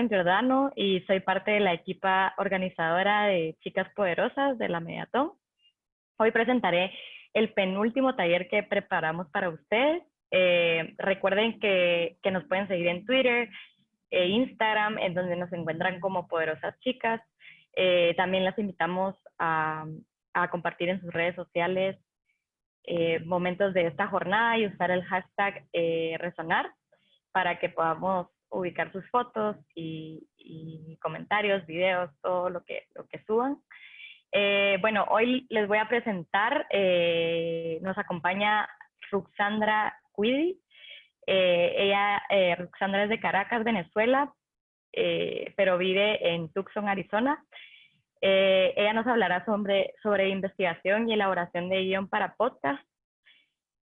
Giordano y soy parte de la equipa organizadora de Chicas Poderosas de la Mediatón. Hoy presentaré el penúltimo taller que preparamos para ustedes. Recuerden que nos pueden seguir en Twitter e Instagram, en donde nos encuentran como Poderosas Chicas. También las invitamos a compartir en sus redes sociales momentos de esta jornada y usar el hashtag Resonar para que podamos ubicar sus fotos y comentarios, videos, todo lo que suban. Bueno, hoy les voy a presentar, nos acompaña Ruxandra Cuidi. Ruxandra es de Caracas, Venezuela, pero vive en Tucson, Arizona. Ella nos hablará sobre investigación y elaboración de guión para podcast.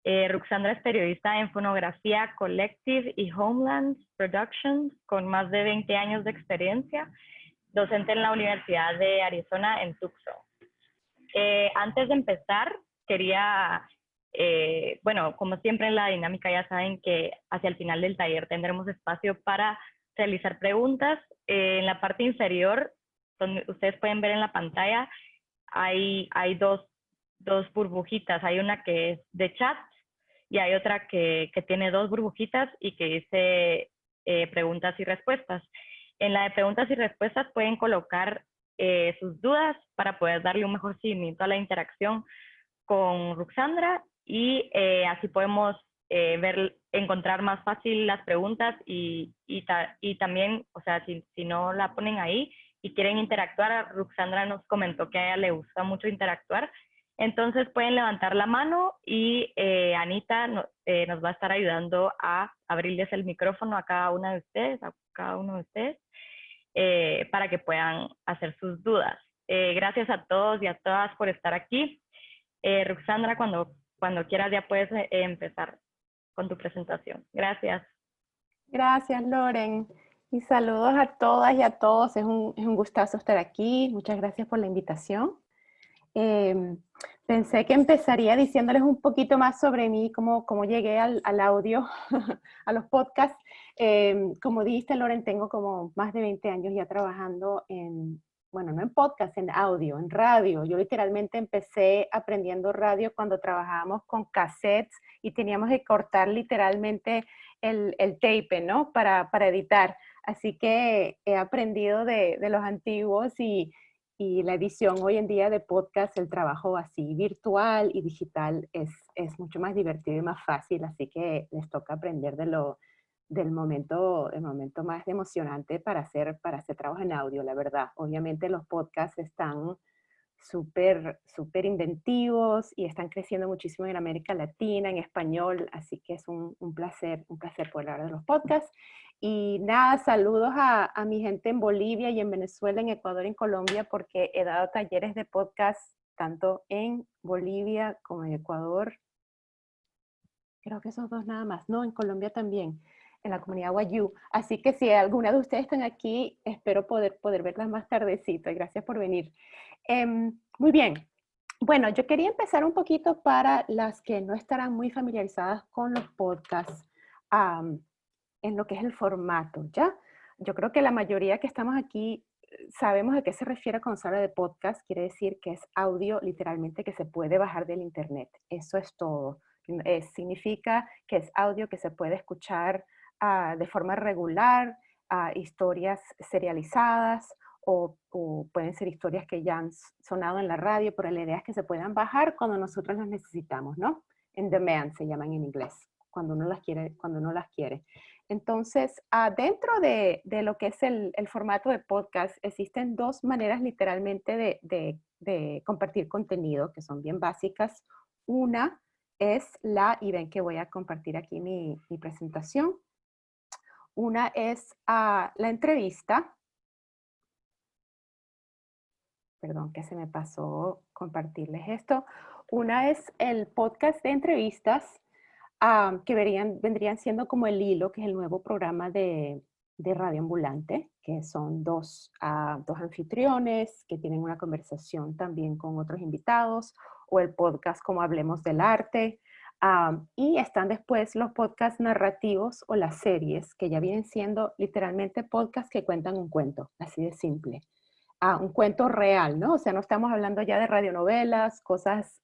Ruxandra es periodista en Fonografía Collective y Homeland Productions, con más de 20 años de experiencia, docente en la Universidad de Arizona en Tucson. Antes de empezar, quería, bueno, como siempre en la dinámica ya saben que hacia el final del taller tendremos espacio para realizar preguntas. En la parte inferior, donde ustedes pueden ver en la pantalla, hay dos burbujitas. Hay una que es de chat y hay otra que tiene dos burbujitas y que dice preguntas y respuestas. En la de preguntas y respuestas pueden colocar sus dudas para poder darle un mejor seguimiento a la interacción con Ruxandra y así podemos encontrar más fácil las preguntas y también, o sea, si no la ponen ahí y quieren interactuar, Ruxandra nos comentó que a ella le gusta mucho interactuar. Entonces pueden levantar la mano y Anita nos va a estar ayudando a abrirles el micrófono a cada uno de ustedes, para que puedan hacer sus dudas. Gracias a todos y a todas por estar aquí. Ruxandra, cuando quieras ya puedes empezar con tu presentación. Gracias. Gracias, Loren. Y saludos a todas y a todos. Es un gustazo estar aquí. Muchas gracias por la invitación. Pensé que empezaría diciéndoles un poquito más sobre mí, cómo llegué al audio, a los podcasts. Como dijiste, Loren, tengo como más de 20 años ya trabajando bueno, no en podcast, en audio, en radio. Yo literalmente empecé aprendiendo radio cuando trabajábamos con cassettes y teníamos que cortar literalmente el tape, ¿no? Para editar. Así que he aprendido de los antiguos y la edición hoy en día de podcast, el trabajo así virtual y digital es mucho más divertido y más fácil, así que les toca aprender del momento, el momento más emocionante para hacer trabajo en audio, la verdad. Obviamente los podcasts están súper inventivos y están creciendo muchísimo en América Latina, en español, así que es un placer poder hablar de los podcasts. Y nada, saludos a mi gente en Bolivia y en Venezuela, en Ecuador y en Colombia, porque he dado talleres de podcast tanto en Bolivia como en Ecuador. Creo que esos dos nada más. No, en Colombia también, en la comunidad Wayuu. Así que si alguna de ustedes están aquí, espero poder verlas más tardecito. Y gracias por venir. Muy bien. Bueno, yo quería empezar un poquito para las que no estarán muy familiarizadas con los podcasts, en lo que es el formato, ¿ya? Yo creo que la mayoría que estamos aquí sabemos a qué se refiere cuando se habla de podcast. Quiere decir que es audio literalmente que se puede bajar del internet. Eso es todo. Significa que es audio que se puede escuchar de forma regular, historias serializadas o pueden ser historias que ya han sonado en la radio, pero la idea es que se puedan bajar cuando nosotros las necesitamos, ¿no? En demand se llaman en inglés, cuando uno las quiere. Entonces, dentro de lo que es el formato de podcast, existen dos maneras literalmente de compartir contenido que son bien básicas. Una es y ven que voy a compartir aquí mi presentación. Una es la entrevista. Perdón que se me pasó compartirles esto. Una es el podcast de entrevistas, que vendrían siendo como el hilo, que es el nuevo programa de Radio Ambulante, que son dos anfitriones que tienen una conversación también con otros invitados, o el podcast como Hablemos del Arte, Y están después los podcasts narrativos o las series, que ya vienen siendo literalmente podcasts que cuentan un cuento, así de simple. Un cuento real, ¿no? O sea, no estamos hablando ya de radionovelas, cosas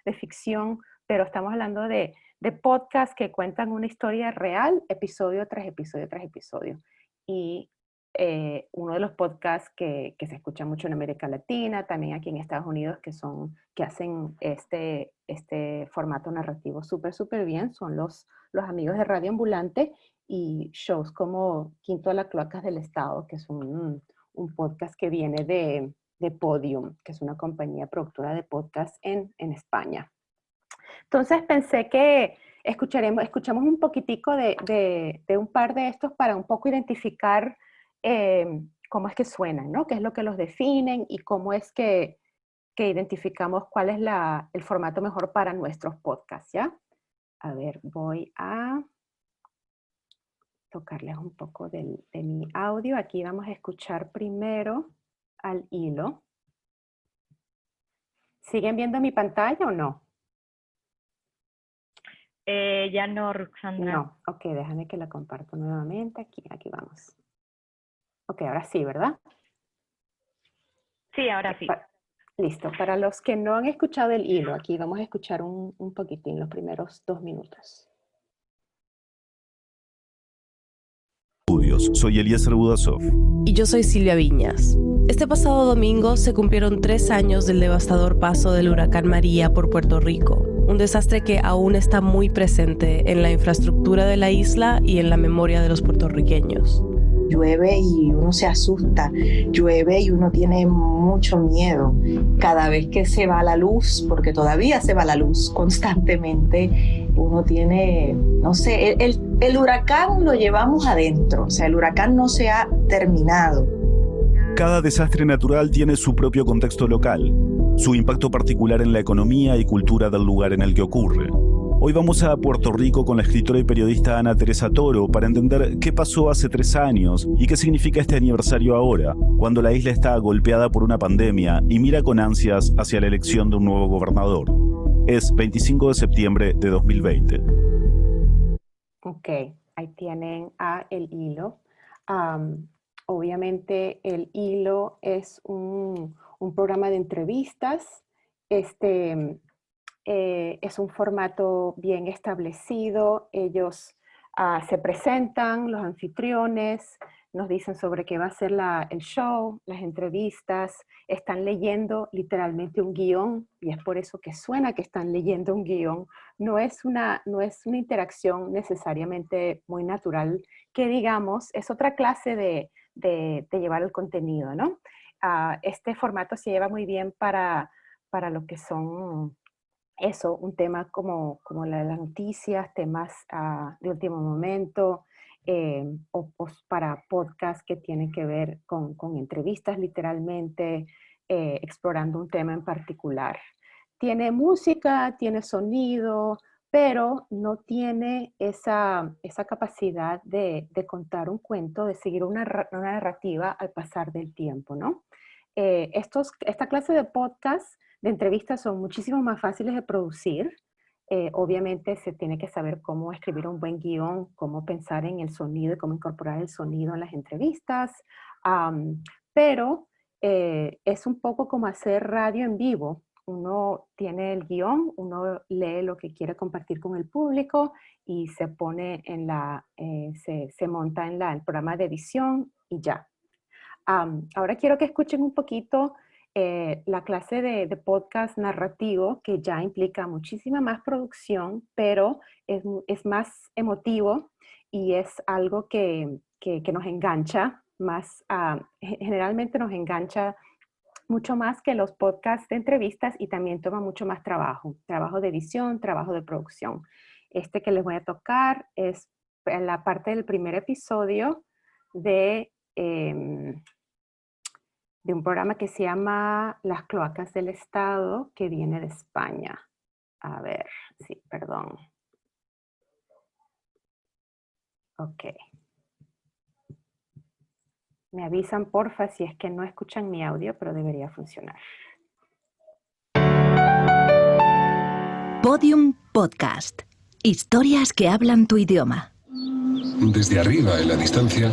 de ficción, pero estamos hablando de podcasts que cuentan una historia real, episodio tras episodio tras episodio. Y uno de los podcasts que se escucha mucho en América Latina, también aquí en Estados Unidos, que hacen este formato narrativo súper, súper bien, son los amigos de Radio Ambulante y shows como Quinto a las Cloacas del Estado, que es un podcast que viene de Podium, que es una compañía productora de podcast en España. Entonces pensé que escuchamos un poquitico de un par de estos para un poco identificar cómo es que suenan, ¿no? Qué es lo que los definen y cómo es que identificamos cuál es el formato mejor para nuestros podcasts, ¿ya? A ver, voy a tocarles un poco de mi audio. Aquí vamos a escuchar primero al hilo. ¿Siguen viendo mi pantalla o no? Ya no, Roxandra. No, ok, déjame que la comparto nuevamente. Aquí vamos. Ok, ahora sí, ¿verdad? Sí, ahora sí. Listo. Para los que no han escuchado el hilo, aquí vamos a escuchar un poquitín, los primeros 2 minutos. Soy Eliezer Budasov. Y yo soy Silvia Viñas. Este pasado domingo se cumplieron 3 años del devastador paso del huracán María por Puerto Rico, un desastre que aún está muy presente en la infraestructura de la isla y en la memoria de los puertorriqueños. Llueve y uno se asusta, llueve y uno tiene mucho miedo cada vez que se va la luz, porque todavía se va la luz constantemente. Uno tiene, no sé, el huracán lo llevamos adentro, o sea, el huracán no se ha terminado. Cada desastre natural tiene su propio contexto local, su impacto particular en la economía y cultura del lugar en el que ocurre. Hoy vamos a Puerto Rico con la escritora y periodista Ana Teresa Toro para entender qué pasó hace 3 años y qué significa este aniversario ahora, cuando la isla está golpeada por una pandemia y mira con ansias hacia la elección de un nuevo gobernador. Es 25 de septiembre de 2020. Ok, ahí tienen el hilo. Obviamente el hilo es un programa de entrevistas. Es un formato bien establecido. Ellos se presentan, los anfitriones, nos dicen sobre qué va a ser el show, las entrevistas, están leyendo literalmente un guión y es por eso que suena que están leyendo un guión. No es una interacción necesariamente muy natural, que digamos, es otra clase de llevar el contenido, ¿no? Este formato se lleva muy bien para lo que son un tema como las noticias, temas de último momento, o para podcasts que tienen que ver con entrevistas literalmente, explorando un tema en particular. Tiene música, tiene sonido, pero no tiene esa capacidad de contar un cuento, de seguir una narrativa al pasar del tiempo, ¿no? Esta clase de podcasts, de entrevistas, son muchísimo más fáciles de producir. Obviamente se tiene que saber cómo escribir un buen guión, cómo pensar en el sonido y cómo incorporar el sonido en las entrevistas, pero es un poco como hacer radio en vivo. Uno tiene el guión, uno lee lo que quiere compartir con el público y se pone se monta en el programa de edición y ya. Ahora quiero que escuchen un poquito la clase de podcast narrativo, que ya implica muchísima más producción, pero es más emotivo y es algo que nos engancha más. Generalmente nos engancha mucho más que los podcasts de entrevistas y también toma mucho más trabajo de edición, trabajo de producción. Este que les voy a tocar es la parte del primer episodio de un programa que se llama Las Cloacas del Estado, que viene de España. A ver, sí, perdón. Ok. Me avisan, porfa, si es que no escuchan mi audio, pero debería funcionar. Podium Podcast. Historias que hablan tu idioma. Desde arriba, en la distancia,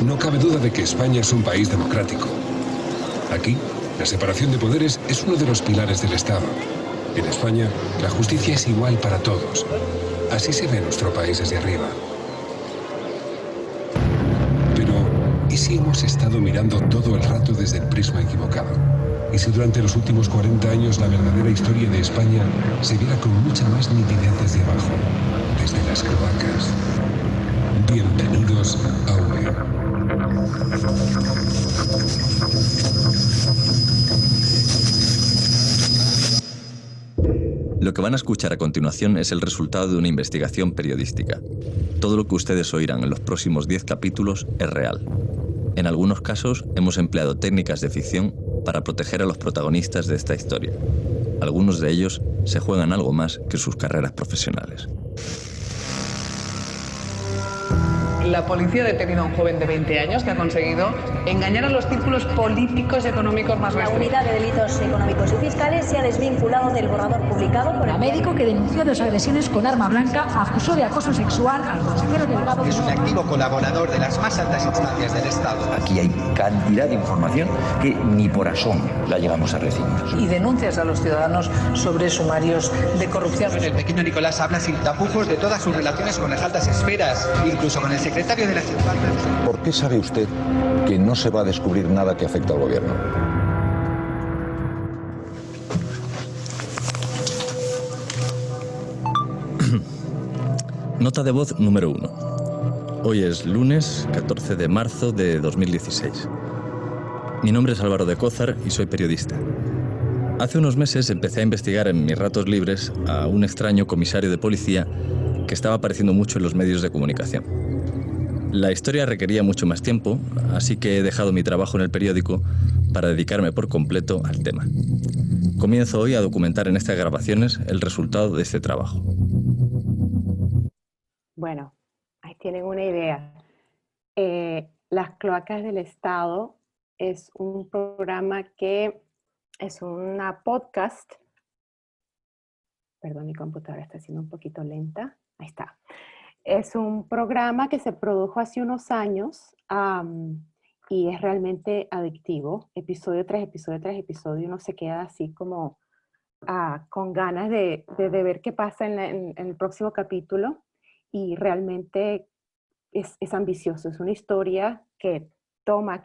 no cabe duda de que España es un país democrático. Aquí, la separación de poderes es uno de los pilares del Estado. En España, la justicia es igual para todos. Así se ve nuestro país desde arriba. Pero, ¿y si hemos estado mirando todo el rato desde el prisma equivocado? ¿Y si durante los últimos 40 años la verdadera historia de España se viera con mucha más nitidez desde abajo, desde las cloacas? Bienvenidos a UNE. Lo que van a escuchar a continuación es el resultado de una investigación periodística. Todo lo que ustedes oirán en los próximos 10 capítulos es real. En algunos casos hemos empleado técnicas de ficción para proteger a los protagonistas de esta historia. Algunos de ellos se juegan algo más que sus carreras profesionales. La policía ha detenido a un joven de 20 años que ha conseguido engañar a los círculos políticos y económicos más La Unidad de Delitos Económicos y Fiscales se ha desvinculado del borrador publicado por el médico que denunció 2 agresiones con arma blanca, acusó de acoso sexual al consejero delegado. Es un activo colaborador de las más altas instancias del Estado. Aquí hay cantidad de información que ni por asomo la llegamos a recibir. Y denuncias a los ciudadanos sobre sumarios de corrupción. El pequeño Nicolás habla sin tapujos de todas sus relaciones con las altas esferas, incluso con el secretario de la ciudad. ¿Por qué sabe usted que no se va a descubrir nada que afecte al gobierno? Nota de voz número 1. Hoy es lunes 14 de marzo de 2016. Mi nombre es Álvaro de Cózar y soy periodista. Hace unos meses empecé a investigar en mis ratos libres a un extraño comisario de policía que estaba apareciendo mucho en los medios de comunicación. La historia requería mucho más tiempo, así que he dejado mi trabajo en el periódico para dedicarme por completo al tema. Comienzo hoy a documentar en estas grabaciones el resultado de este trabajo. Bueno, ahí tienen una idea. Las Cloacas del Estado es un programa que es una podcast. Perdón, mi computadora está siendo un poquito lenta. Ahí está. Es un programa que se produjo hace unos años y es realmente adictivo. Episodio tras episodio tras episodio uno se queda así como con ganas de ver qué pasa en el próximo capítulo, y realmente es ambicioso. Es una historia que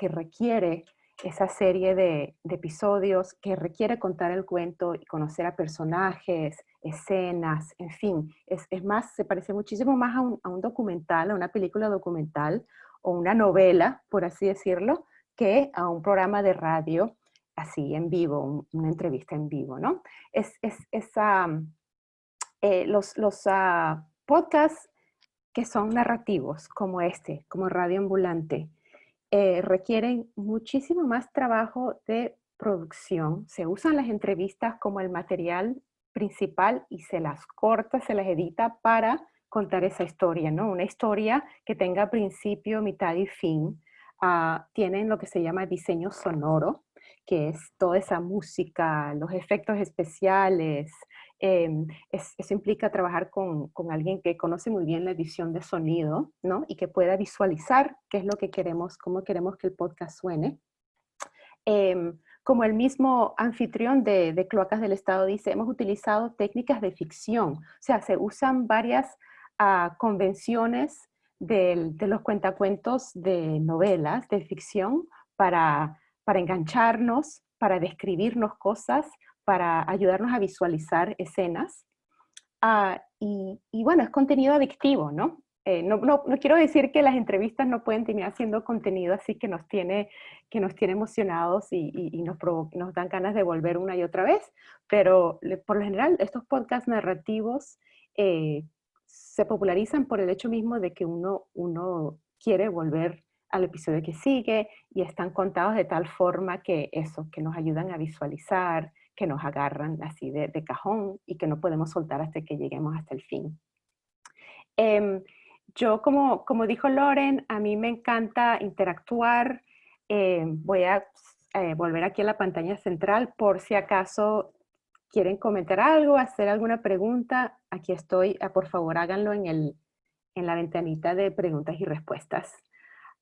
requiere esa serie de episodios, que requiere contar el cuento y conocer a personajes, escenas, en fin. Es más, se parece muchísimo más a un documental, a una película documental o una novela, por así decirlo, que a un programa de radio así en vivo, una entrevista en vivo, ¿no? Los podcasts que son narrativos, como como Radio Ambulante, requieren muchísimo más trabajo de producción. Se usan las entrevistas como el material principal y se las corta, se las edita para contar esa historia, ¿no? Una historia que tenga principio, mitad y fin. Tienen lo que se llama diseño sonoro, que es toda esa música, los efectos especiales. Eso implica trabajar con alguien que conoce muy bien la edición de sonido, ¿no? Y que pueda visualizar qué es lo que queremos, cómo queremos que el podcast suene. Como el mismo anfitrión de Cloacas del Estado dice, hemos utilizado técnicas de ficción. O sea, se usan varias convenciones de los cuentacuentos de novelas, de ficción, para engancharnos, para describirnos cosas, para ayudarnos a visualizar escenas. Y bueno, es contenido adictivo, ¿no? No quiero decir que las entrevistas no pueden terminar siendo contenido así que nos tiene emocionados y nos dan ganas de volver una y otra vez, pero por lo general estos podcasts narrativos se popularizan por el hecho mismo de que uno quiere volver al episodio que sigue, y están contados de tal forma que nos ayudan a visualizar, que nos agarran así de cajón y que no podemos soltar hasta que lleguemos hasta el fin. Yo, como dijo Loren, a mí me encanta interactuar. Voy a volver aquí a la pantalla central por si acaso quieren comentar algo, hacer alguna pregunta, aquí estoy. Por favor, háganlo en la ventanita de preguntas y respuestas.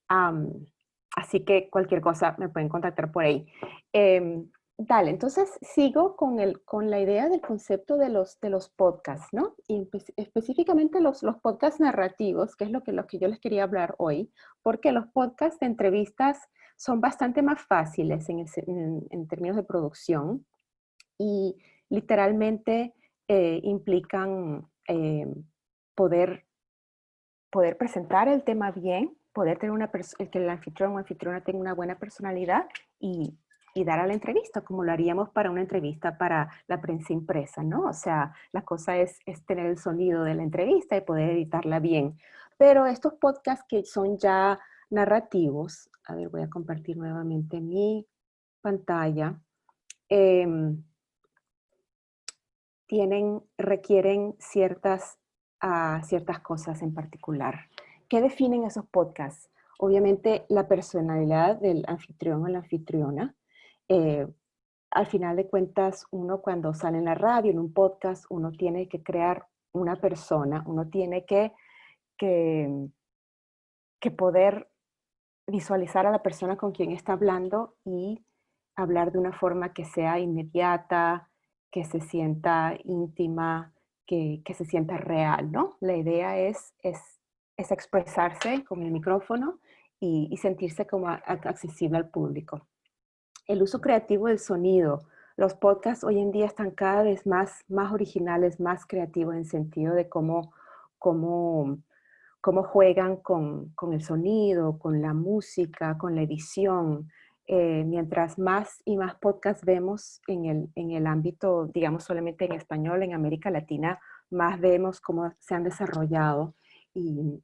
Así que cualquier cosa me pueden contactar por ahí. Dale, entonces sigo con la idea del concepto de los podcasts, ¿no? Y específicamente los podcasts narrativos, que es lo que yo les quería hablar hoy, porque los podcasts de entrevistas son bastante más fáciles en términos de producción y literalmente implican poder presentar el tema bien, poder tener que el anfitrión o anfitriona tenga una buena personalidad y dar a la entrevista, como lo haríamos para una entrevista para la prensa impresa, ¿no? O sea, la cosa es tener el sonido de la entrevista y poder editarla bien. Pero estos podcasts que son ya narrativos, a ver, voy a compartir nuevamente mi pantalla, requieren ciertas cosas en particular. ¿Qué definen esos podcasts? Obviamente la personalidad del anfitrión o la anfitriona. Al final de cuentas, uno cuando sale en la radio, en un podcast, uno tiene que crear una persona, uno tiene que poder visualizar a la persona con quien está hablando y hablar de una forma que sea inmediata, que se sienta íntima, que se sienta real, ¿no? La idea es expresarse con el micrófono y sentirse como accesible al público. El uso creativo del sonido. Los podcasts hoy en día están cada vez más originales, más creativos en sentido de cómo juegan con el sonido, con la música, con la edición. Mientras más y más podcasts vemos en el ámbito, digamos solamente en español, en América Latina, más vemos cómo se han desarrollado y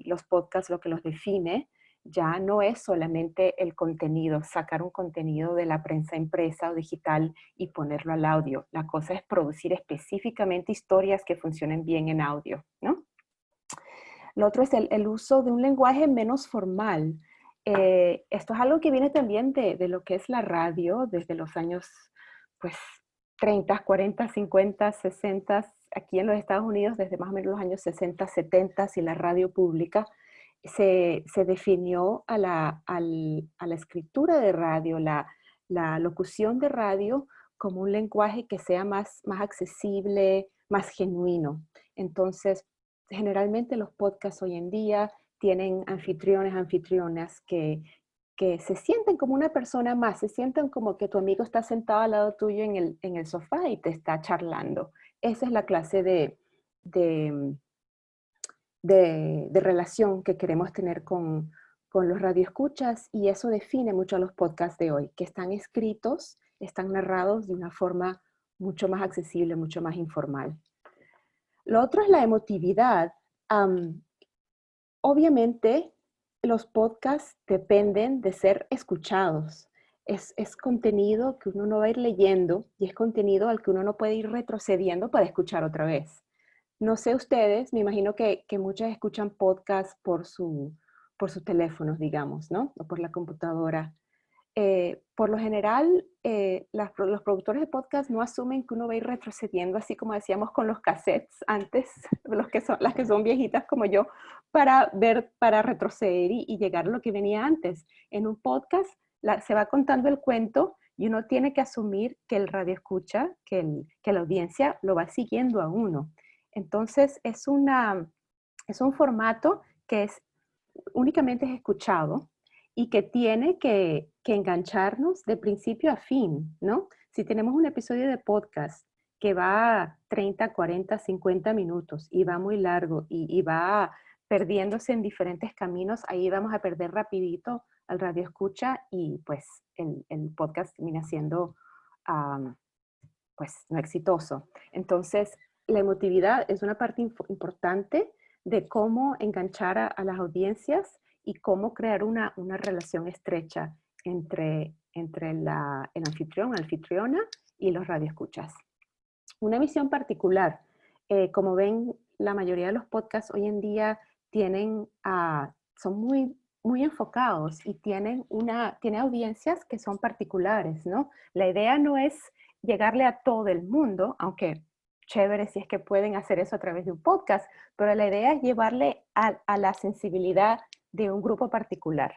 los podcasts, lo que los define ya no es solamente el contenido, sacar un contenido de la prensa impresa o digital y ponerlo al audio. La cosa es producir específicamente historias que funcionen bien en audio, ¿no? Lo otro es el uso de un lenguaje menos formal. Esto es algo que viene también de lo que es la radio desde los años pues, 30, 40, 50, 60, aquí en los Estados Unidos desde más o menos los años 60, 70 y la radio pública se definió a la escritura de radio, la locución de radio como un lenguaje que sea más accesible, más genuino. Entonces, generalmente los podcasts hoy en día tienen anfitriones, anfitrionas que se sienten como una persona más, se sienten como que tu amigo está sentado al lado tuyo en el sofá y te está charlando. Esa es la clase de relación que queremos tener con los radioescuchas y eso define mucho a los podcasts de hoy, que están escritos, están narrados de una forma mucho más accesible, mucho más informal. Lo otro es la emotividad. Obviamente, los podcasts dependen de ser escuchados. Es contenido que uno no va a ir leyendo y es contenido al que uno no puede ir retrocediendo para escuchar otra vez. No sé ustedes, me imagino que muchos escuchan podcasts por sus teléfonos, digamos, ¿no? O por la computadora. Por lo general, los productores de podcast no asumen que uno va a ir retrocediendo, así como decíamos con los cassettes antes, las que son viejitas como yo, para retroceder y llegar a lo que venía antes. En un podcast se va contando el cuento y uno tiene que asumir que el radio escucha, que la audiencia lo va siguiendo a uno. Entonces, es un formato que únicamente es escuchado y que tiene que engancharnos de principio a fin, ¿no? Si tenemos un episodio de podcast que va 30, 40, 50 minutos y va muy largo y va perdiéndose en diferentes caminos, ahí vamos a perder rapidito al radio escucha y pues el podcast termina siendo pues no exitoso. Entonces, la emotividad es una parte importante de cómo enganchar a las audiencias y cómo crear una relación estrecha entre el anfitrión, anfitriona y los radioescuchas. Una misión particular, como ven, la mayoría de los podcasts hoy en día son muy enfocados y tienen audiencias que son particulares, ¿no? La idea no es llegarle a todo el mundo, aunque chévere si es que pueden hacer eso a través de un podcast, pero la idea es llevarle a la sensibilidad de un grupo particular,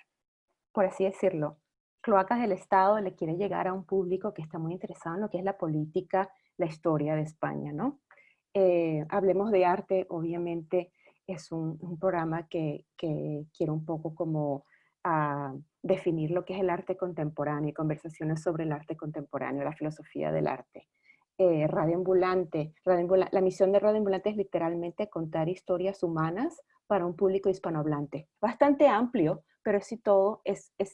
por así decirlo. Cloacas del Estado le quiere llegar a un público que está muy interesado en lo que es la política, la historia de España, ¿no? Hablemos de arte, obviamente es un programa que quiere un poco como definir lo que es el arte contemporáneo y conversaciones sobre el arte contemporáneo, la filosofía del arte. Radio Ambulante, la misión de Radio Ambulante es literalmente contar historias humanas para un público hispanohablante. Bastante amplio, pero sí todo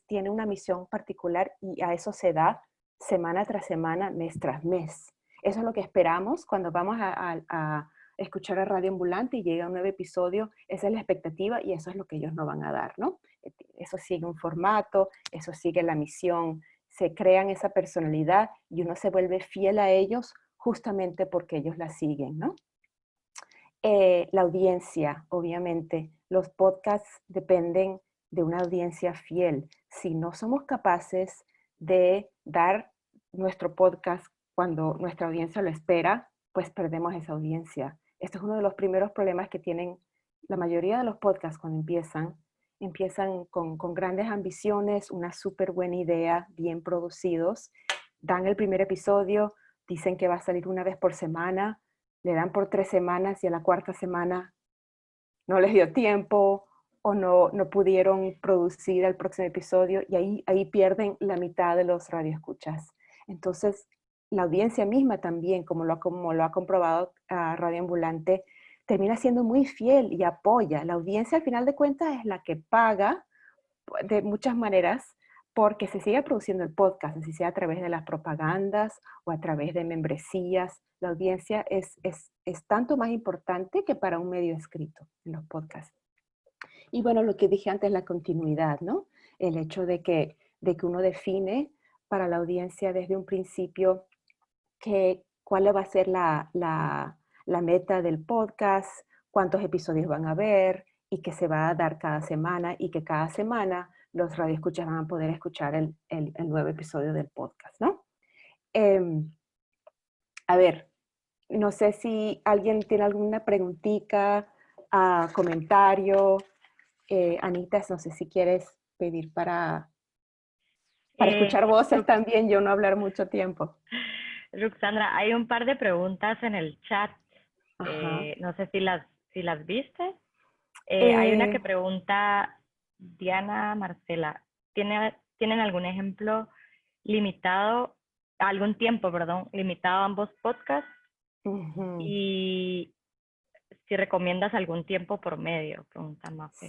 tiene una misión particular y a eso se da semana tras semana, mes tras mes. Eso es lo que esperamos cuando vamos a escuchar a Radio Ambulante y llega un nuevo episodio. Esa es la expectativa y eso es lo que ellos nos van a dar, ¿no? Eso sigue un formato, eso sigue la misión, se crean esa personalidad y uno se vuelve fiel a ellos justamente porque ellos la siguen, ¿no? La audiencia, obviamente, los podcasts dependen de una audiencia fiel. Si no somos capaces de dar nuestro podcast cuando nuestra audiencia lo espera, pues perdemos esa audiencia. Este es uno de los primeros problemas que tienen la mayoría de los podcasts cuando empiezan con grandes ambiciones, una súper buena idea, bien producidos, dan el primer episodio, dicen que va a salir una vez por semana, le dan por 3 semanas y a la 4ª semana no les dio tiempo o no pudieron producir el próximo episodio y ahí pierden la mitad de los radioescuchas. Entonces, la audiencia misma también, como lo ha comprobado Radio Ambulante, termina siendo muy fiel y apoya. La audiencia, al final de cuentas, es la que paga de muchas maneras porque se siga produciendo el podcast, así sea a través de las propagandas o a través de membresías. La audiencia es tanto más importante que para un medio escrito en los podcasts. Y bueno, lo que dije antes, la continuidad, ¿no? El hecho de que uno define para la audiencia desde un principio cuál va a ser la meta del podcast, cuántos episodios van a haber y que se va a dar cada semana y que cada semana los radioescuchas van a poder escuchar el nuevo episodio del podcast, ¿no? A ver, no sé si alguien tiene alguna preguntita, comentario. Anita, no sé si quieres pedir para escuchar voces también, yo no hablar mucho tiempo. Ruxandra, hay un par de preguntas en el chat. No sé si las viste. Hay una que pregunta, Diana Marcela, ¿tienen algún ejemplo limitado, algún tiempo, limitado a ambos podcasts? Y si recomiendas algún tiempo por medio, pregunta Mafe.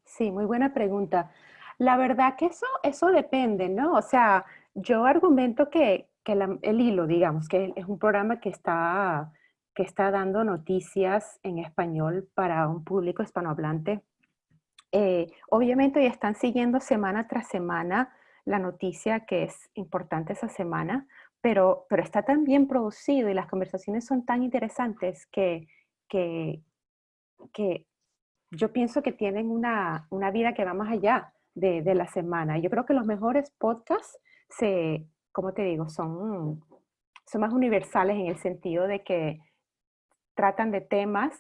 Sí, muy buena pregunta. La verdad que eso depende, ¿no? O sea, yo argumento que el Hilo, digamos, que es un programa que está dando noticias en español para un público hispanohablante. Obviamente ya están siguiendo semana tras semana la noticia que es importante esa semana, pero está tan bien producido y las conversaciones son tan interesantes que yo pienso que tienen una vida que va más allá de la semana. Yo creo que los mejores podcasts como te digo, son más universales en el sentido de que tratan de temas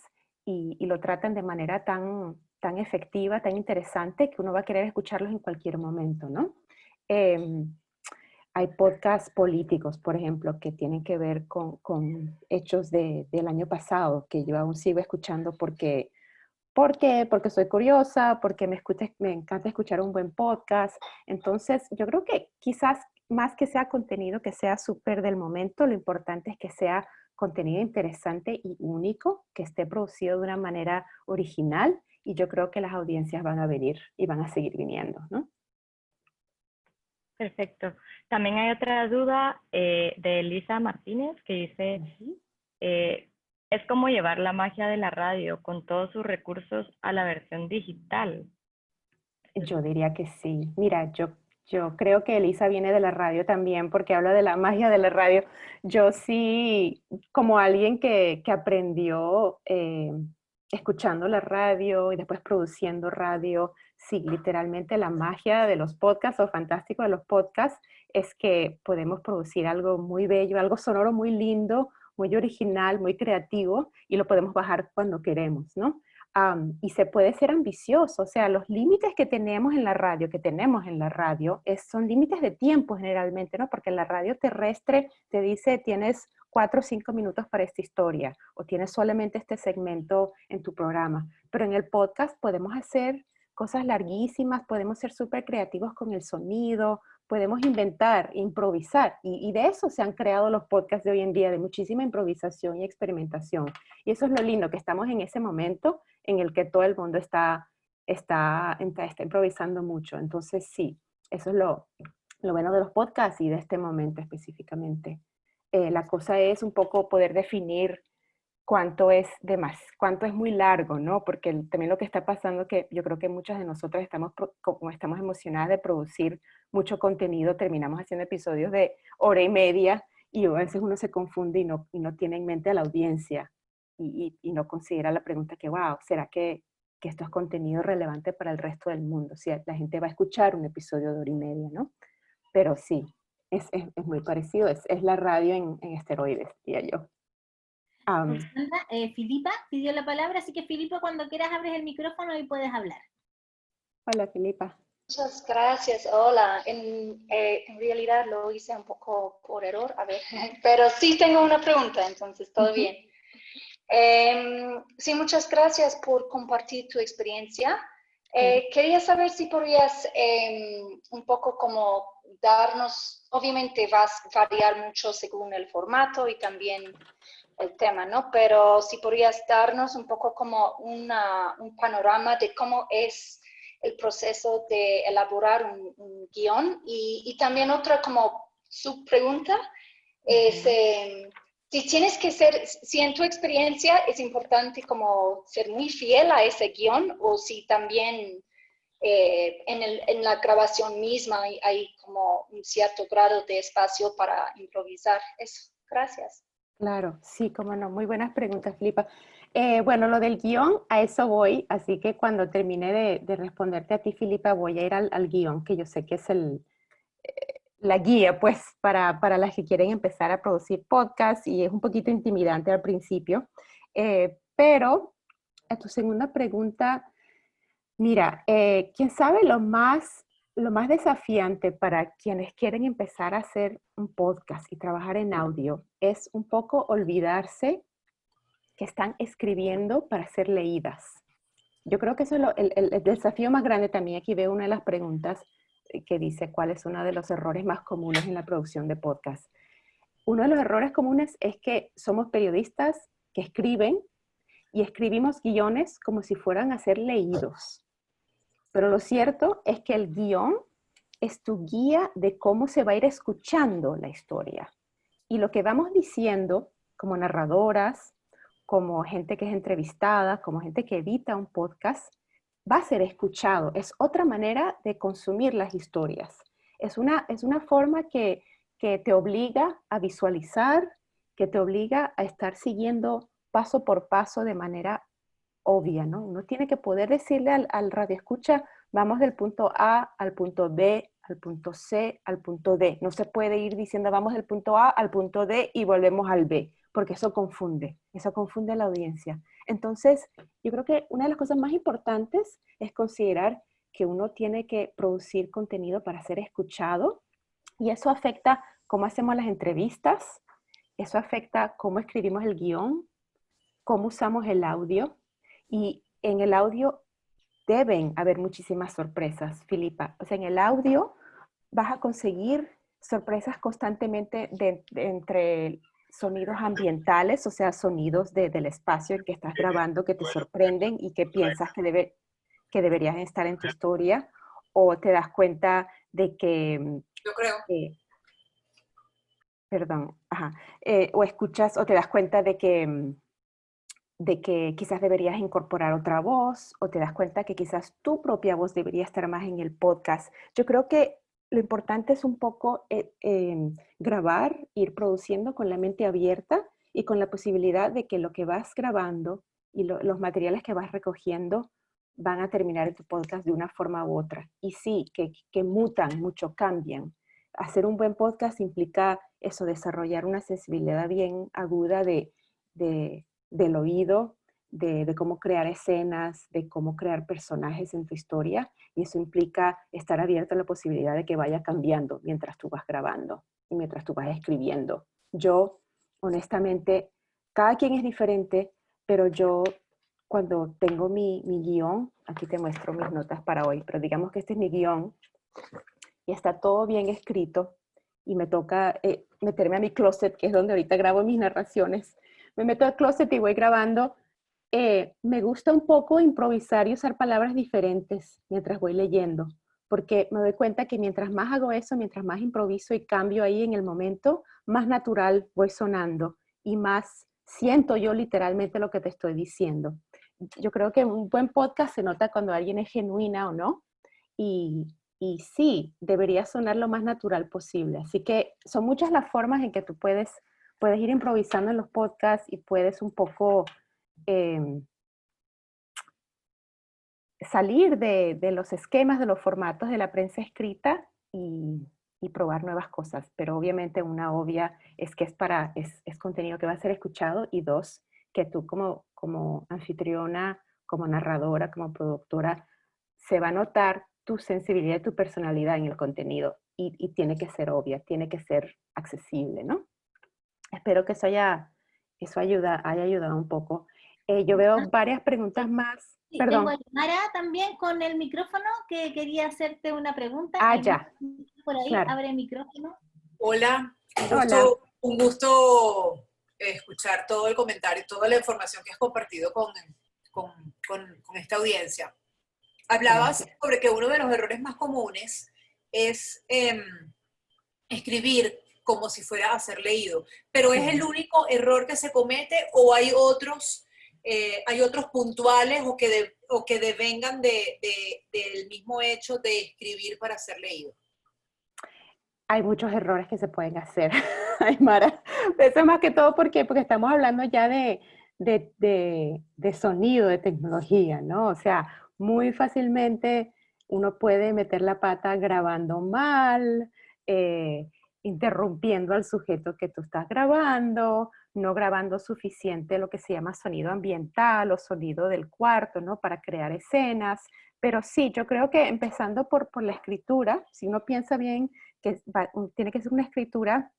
y lo tratan de manera tan efectiva, tan interesante, que uno va a querer escucharlos en cualquier momento, ¿no? Hay podcasts políticos, por ejemplo, que tienen que ver con hechos del año pasado, que yo aún sigo escuchando porque soy curiosa, porque me encanta escuchar un buen podcast. Entonces, yo creo que quizás más que sea contenido que sea súper del momento, lo importante es que sea contenido interesante y único, que esté producido de una manera original, y yo creo que las audiencias van a venir y van a seguir viniendo, ¿no? Perfecto. También hay otra duda de Elisa Martínez que dice, ¿es como llevar la magia de la radio con todos sus recursos a la versión digital? Yo diría que sí. Mira, yo creo que Elisa viene de la radio también porque habla de la magia de la radio. Yo sí, como alguien que aprendió escuchando la radio y después produciendo radio. Sí, literalmente la magia de los podcasts o fantástico de los podcasts es que podemos producir algo muy bello, algo sonoro muy lindo, muy original, muy creativo y lo podemos bajar cuando queremos, ¿no? Y se puede ser ambicioso, o sea, los límites que tenemos en la radio, son límites de tiempo generalmente, ¿no? Porque en la radio terrestre te dice tienes 4 o 5 minutos para esta historia o tienes solamente este segmento en tu programa, pero en el podcast podemos hacer cosas larguísimas, podemos ser súper creativos con el sonido, podemos inventar, improvisar, y de eso se han creado los podcasts de hoy en día, de muchísima improvisación y experimentación. Y eso es lo lindo, que estamos en ese momento en el que todo el mundo está improvisando mucho. Entonces sí, eso es lo bueno de los podcasts y de este momento específicamente. La cosa es un poco poder definir cuánto es muy largo, ¿no? Porque también lo que está pasando que yo creo que muchas de nosotras como estamos emocionadas de producir mucho contenido, terminamos haciendo episodios de hora y media y a veces uno se confunde y no tiene en mente a la audiencia y no considera la pregunta que, wow, ¿será que esto es contenido relevante para el resto del mundo? Si la gente va a escuchar un episodio de hora y media, ¿no? Pero sí, es muy parecido, es la radio en esteroides, diría yo. Filipa pidió la palabra, así que Filipa, cuando quieras abres el micrófono y puedes hablar. Hola, Filipa. Muchas gracias. Hola. En realidad lo hice un poco por error, a ver, pero sí tengo una pregunta, entonces todo bien. Sí, muchas gracias por compartir tu experiencia. Quería saber si podrías un poco como darnos, obviamente va a variar mucho según el formato y también el tema, ¿no? Pero si podrías darnos un poco como un panorama de cómo es el proceso de elaborar un guión. Y también otra como subpregunta es si en tu experiencia es importante como ser muy fiel a ese guión o si también en la grabación misma hay como un cierto grado de espacio para improvisar. Eso. Gracias. Claro, sí, cómo no. Muy buenas preguntas, Filipa. Bueno, lo del guión, a eso voy, así que cuando termine de responderte a ti, Filipa, voy a ir al guión, que yo sé que es la guía, pues, para las que quieren empezar a producir podcast, y es un poquito intimidante al principio. Pero, a tu segunda pregunta, mira, quién sabe lo más desafiante para quienes quieren empezar a hacer un podcast y trabajar en audio es un poco olvidarse que están escribiendo para ser leídas. Yo creo que eso es el desafío más grande también. Aquí veo una de las preguntas que dice cuál es uno de los errores más comunes en la producción de podcast. Uno de los errores comunes es que somos periodistas que escriben y escribimos guiones como si fueran a ser leídos. Pero lo cierto es que el guión es tu guía de cómo se va a ir escuchando la historia. Y lo que vamos diciendo como narradoras, como gente que es entrevistada, como gente que edita un podcast, va a ser escuchado. Es otra manera de consumir las historias. Es una forma que te obliga a visualizar, que te obliga a estar siguiendo paso por paso de manera obvia, ¿no? Uno tiene que poder decirle al radioescucha, vamos del punto A al punto B, al punto C, al punto D. No se puede ir diciendo vamos del punto A al punto D y volvemos al B, porque eso confunde a la audiencia. Entonces, yo creo que una de las cosas más importantes es considerar que uno tiene que producir contenido para ser escuchado, y eso afecta cómo hacemos las entrevistas, eso afecta cómo escribimos el guión, cómo usamos el audio, y en el audio deben haber muchísimas sorpresas, Filipa. O sea, en el audio vas a conseguir sorpresas constantemente entre sonidos ambientales, o sea, sonidos del espacio en que estás grabando que te sorprenden y que piensas que deberías estar en tu historia, o te das cuenta de que... Yo creo. O escuchas o te das cuenta de que quizás deberías incorporar otra voz, o te das cuenta que quizás tu propia voz debería estar más en el podcast. Yo creo que lo importante es un poco grabar, ir produciendo con la mente abierta y con la posibilidad de que lo que vas grabando los materiales que vas recogiendo van a terminar en tu podcast de una forma u otra. Y sí, que mutan mucho, cambian. Hacer un buen podcast implica eso, desarrollar una sensibilidad bien aguda del oído, de cómo crear escenas, de cómo crear personajes en tu historia, y eso implica estar abierto a la posibilidad de que vaya cambiando mientras tú vas grabando y mientras tú vas escribiendo. Yo, honestamente, cada quien es diferente, pero yo cuando tengo mi guión, aquí te muestro mis notas para hoy, pero digamos que este es mi guión y está todo bien escrito y me toca meterme a mi closet, que es donde ahorita grabo mis narraciones. Me meto al closet y voy grabando. Me gusta un poco improvisar y usar palabras diferentes mientras voy leyendo, porque me doy cuenta que mientras más hago eso, mientras más improviso y cambio ahí en el momento, más natural voy sonando y más siento yo literalmente lo que te estoy diciendo. Yo creo que un buen podcast se nota cuando alguien es genuina o no, y sí, debería sonar lo más natural posible. Así que son muchas las formas en que tú puedes ir improvisando en los podcasts y puedes un poco salir de los esquemas, de los formatos de la prensa escrita y probar nuevas cosas. Pero obviamente una obvia es que es contenido que va a ser escuchado, y dos, que tú como anfitriona, como narradora, como productora, se va a notar tu sensibilidad y tu personalidad en el contenido, y tiene que ser obvia, tiene que ser accesible, ¿no? Espero que eso haya ayudado un poco. Yo veo varias preguntas más. Sí, Perdón. tengo a Mara también con el micrófono que quería hacerte una pregunta. Ya. Por ahí, claro. abre el micrófono. Hola, Hola. Un gusto escuchar todo el comentario, toda la información que has compartido con esta audiencia. Hablabas sobre que uno de los errores más comunes es escribir como si fuera a ser leído, pero ¿es el único error que se comete o hay otros puntuales o que devengan del mismo hecho de escribir para ser leído? Hay muchos errores que se pueden hacer, Aymara. Eso es más que todo porque estamos hablando ya de sonido, de tecnología, ¿no? O sea, muy fácilmente uno puede meter la pata grabando mal, interrumpiendo al sujeto que tú estás grabando, no grabando suficiente lo que se llama sonido ambiental o sonido del cuarto, ¿no? Para crear escenas. Pero sí, yo creo que empezando por la escritura, si uno piensa bien, que tiene que ser una escritura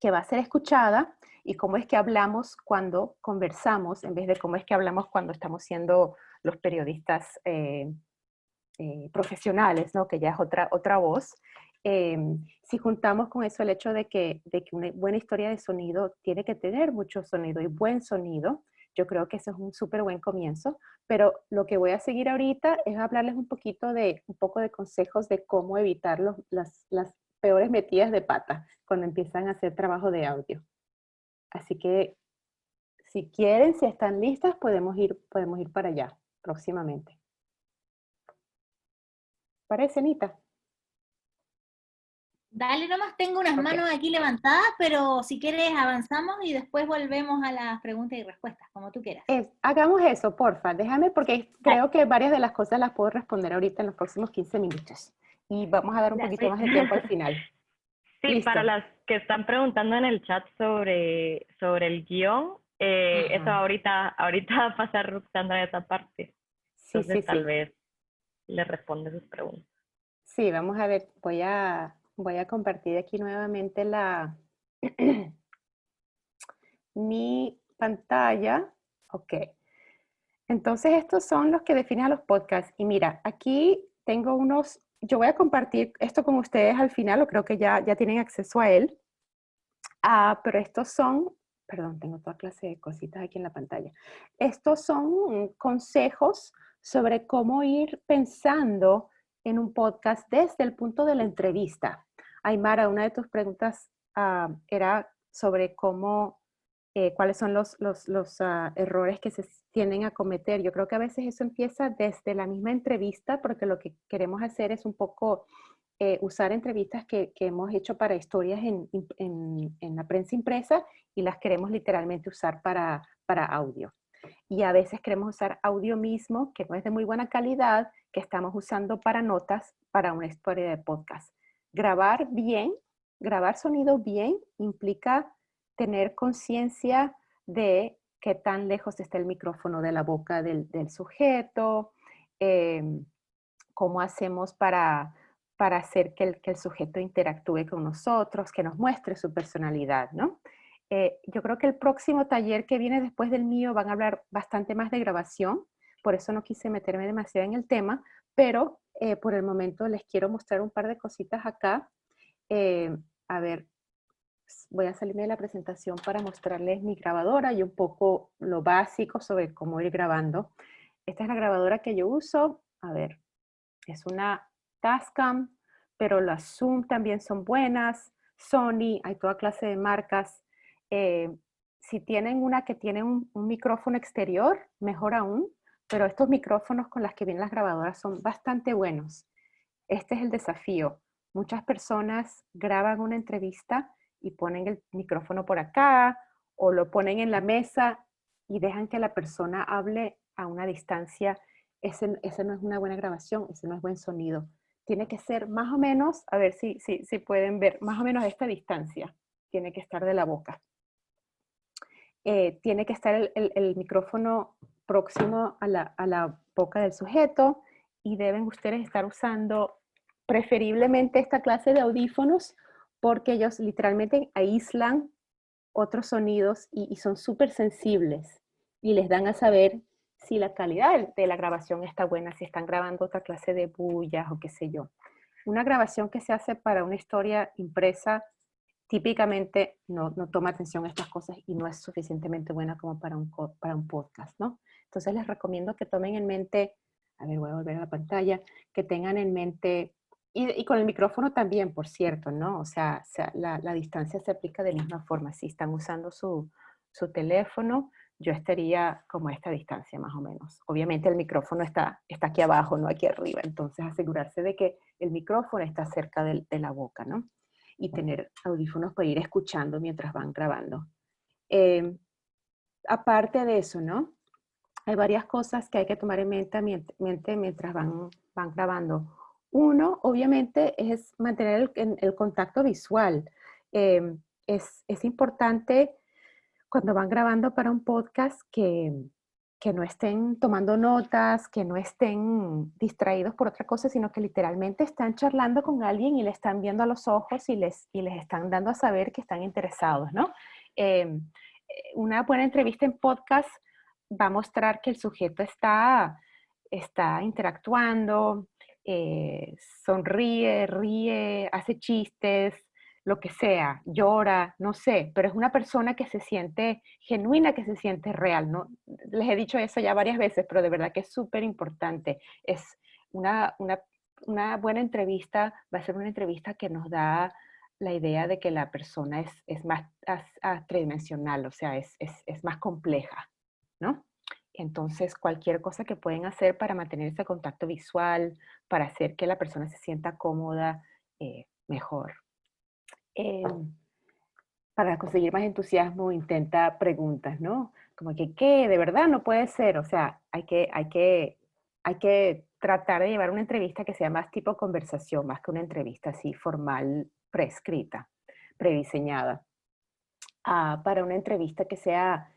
que va a ser escuchada, y cómo es que hablamos cuando conversamos, en vez de cómo es que hablamos cuando estamos siendo los periodistas profesionales, ¿no? Que ya es otra voz. Si juntamos con eso el hecho de que una buena historia de sonido tiene que tener mucho sonido y buen sonido, yo creo que eso es un súper buen comienzo, pero lo que voy a seguir ahorita es hablarles un poco de consejos de cómo evitar las peores metidas de pata cuando empiezan a hacer trabajo de audio. Así que, si quieren, si están listas, podemos ir para allá próximamente. ¿Parece, Anita? Dale nomás, tengo unas manos aquí levantadas, pero si quieres avanzamos y después volvemos a las preguntas y respuestas, como tú quieras. Hagamos eso, porfa, déjame, porque creo que varias de las cosas las puedo responder ahorita en los próximos 15 minutos. Y vamos a dar un poquito más de tiempo al final. Sí, ¿listo? Para las que están preguntando en el chat sobre el guión, eso ahorita va a pasar Ruxandra esa parte. Entonces tal vez le responde sus preguntas. Sí, vamos a ver, voy a compartir aquí nuevamente mi pantalla. Ok. Entonces estos son los que definen a los podcasts. Y mira, aquí tengo yo voy a compartir esto con ustedes al final, o creo que ya tienen acceso a él. Pero estos son, perdón, tengo toda clase de cositas aquí en la pantalla. Estos son consejos sobre cómo ir pensando en un podcast desde el punto de la entrevista. Aymara, una de tus preguntas era sobre cuáles son los errores que se tienden a cometer. Yo creo que a veces eso empieza desde la misma entrevista, porque lo que queremos hacer es un poco usar entrevistas que hemos hecho para historias en la prensa impresa, y las queremos literalmente usar para audio. y a veces queremos usar audio mismo, que no es de muy buena calidad, que estamos usando para notas para una historia de podcast. Grabar bien, grabar sonido bien implica tener conciencia de qué tan lejos está el micrófono de la boca del sujeto, cómo hacemos para hacer que el sujeto interactúe con nosotros, que nos muestre su personalidad, ¿no? Yo creo que el próximo taller que viene después del mío van a hablar bastante más de grabación, por eso no quise meterme demasiado en el tema, pero por el momento les quiero mostrar un par de cositas acá. A ver, voy a salirme de la presentación para mostrarles mi grabadora y un poco lo básico sobre cómo ir grabando. Esta es la grabadora que yo uso. A ver, es una Tascam, pero las Zoom también son buenas. Sony, hay toda clase de marcas. Si tienen una que tiene un micrófono exterior, mejor aún, pero estos micrófonos con las que vienen las grabadoras son bastante buenos. Este es el desafío. Muchas personas graban una entrevista y ponen el micrófono por acá o lo ponen en la mesa y dejan que la persona hable a una distancia. Ese no es una buena grabación, ese no es buen sonido. Tiene que ser más o menos, a ver si pueden ver, más o menos a esta distancia. Tiene que estar de la boca. Tiene que estar el micrófono próximo a la boca del sujeto y deben ustedes estar usando preferiblemente esta clase de audífonos porque ellos literalmente aíslan otros sonidos y son súper sensibles y les dan a saber si la calidad de la grabación está buena, si están grabando otra clase de bullas o qué sé yo. Una grabación que se hace para una historia impresa típicamente no toma atención a estas cosas y no es suficientemente buena como para un podcast, ¿no? Entonces les recomiendo que tomen en mente, a ver, voy a volver a la pantalla, que tengan en mente, y con el micrófono también, por cierto, ¿no? O sea la distancia se aplica de misma forma. Si están usando su teléfono, yo estaría como a esta distancia más o menos. Obviamente el micrófono está aquí abajo, no aquí arriba. Entonces asegurarse de que el micrófono está cerca de la boca, ¿no? Y tener audífonos para ir escuchando mientras van grabando. Aparte de eso, ¿no? Hay varias cosas que hay que tomar en mente mientras van grabando. Uno, obviamente, es mantener el contacto visual. Es importante cuando van grabando para un podcast que no estén tomando notas, que no estén distraídos por otra cosa, sino que literalmente están charlando con alguien y le están viendo a los ojos y les están dando a saber que están interesados, ¿no? Una buena entrevista en podcast va a mostrar que el sujeto está interactuando, sonríe, ríe, hace chistes, lo que sea, llora, no sé, pero es una persona que se siente genuina, que se siente real, ¿no? Les he dicho eso ya varias veces, pero de verdad que es súper importante. Es una buena entrevista, va a ser una entrevista que nos da la idea de que la persona es más tridimensional, o sea, es más compleja, ¿no? Entonces, cualquier cosa que pueden hacer para mantener ese contacto visual, para hacer que la persona se sienta cómoda, mejor. Para conseguir más entusiasmo, intenta preguntas, ¿no? Como que, ¿qué? ¿De verdad? No puede ser. O sea, hay que tratar de llevar una entrevista que sea más tipo conversación, más que una entrevista así formal, prescrita, prediseñada. Para una entrevista que sea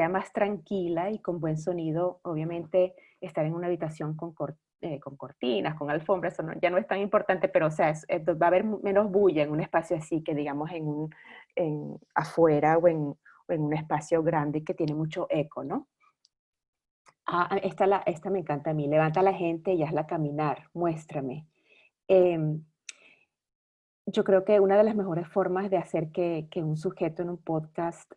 más tranquila y con buen sonido, obviamente estar en una habitación con cortinas, con alfombras, eso ya no es tan importante, pero o sea, va a haber menos bulla en un espacio así que digamos afuera o en un espacio grande que tiene mucho eco, ¿no? Esta me encanta a mí, levanta a la gente y hazla caminar, muéstrame. Yo creo que una de las mejores formas de hacer que un sujeto en un podcast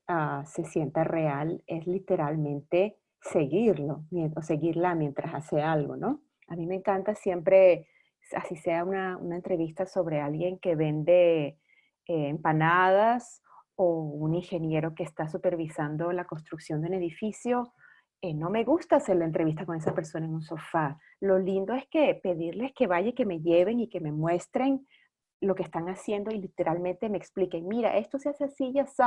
se sienta real es literalmente seguirlo o seguirla mientras hace algo, ¿no? A mí me encanta siempre, así sea una entrevista sobre alguien que vende empanadas o un ingeniero que está supervisando la construcción de un edificio. No me gusta hacer la entrevista con esa persona en un sofá. Lo lindo es que pedirles que vaya y que me lleven y que me muestren lo que están haciendo y literalmente me expliquen, mira, esto se hace así y así,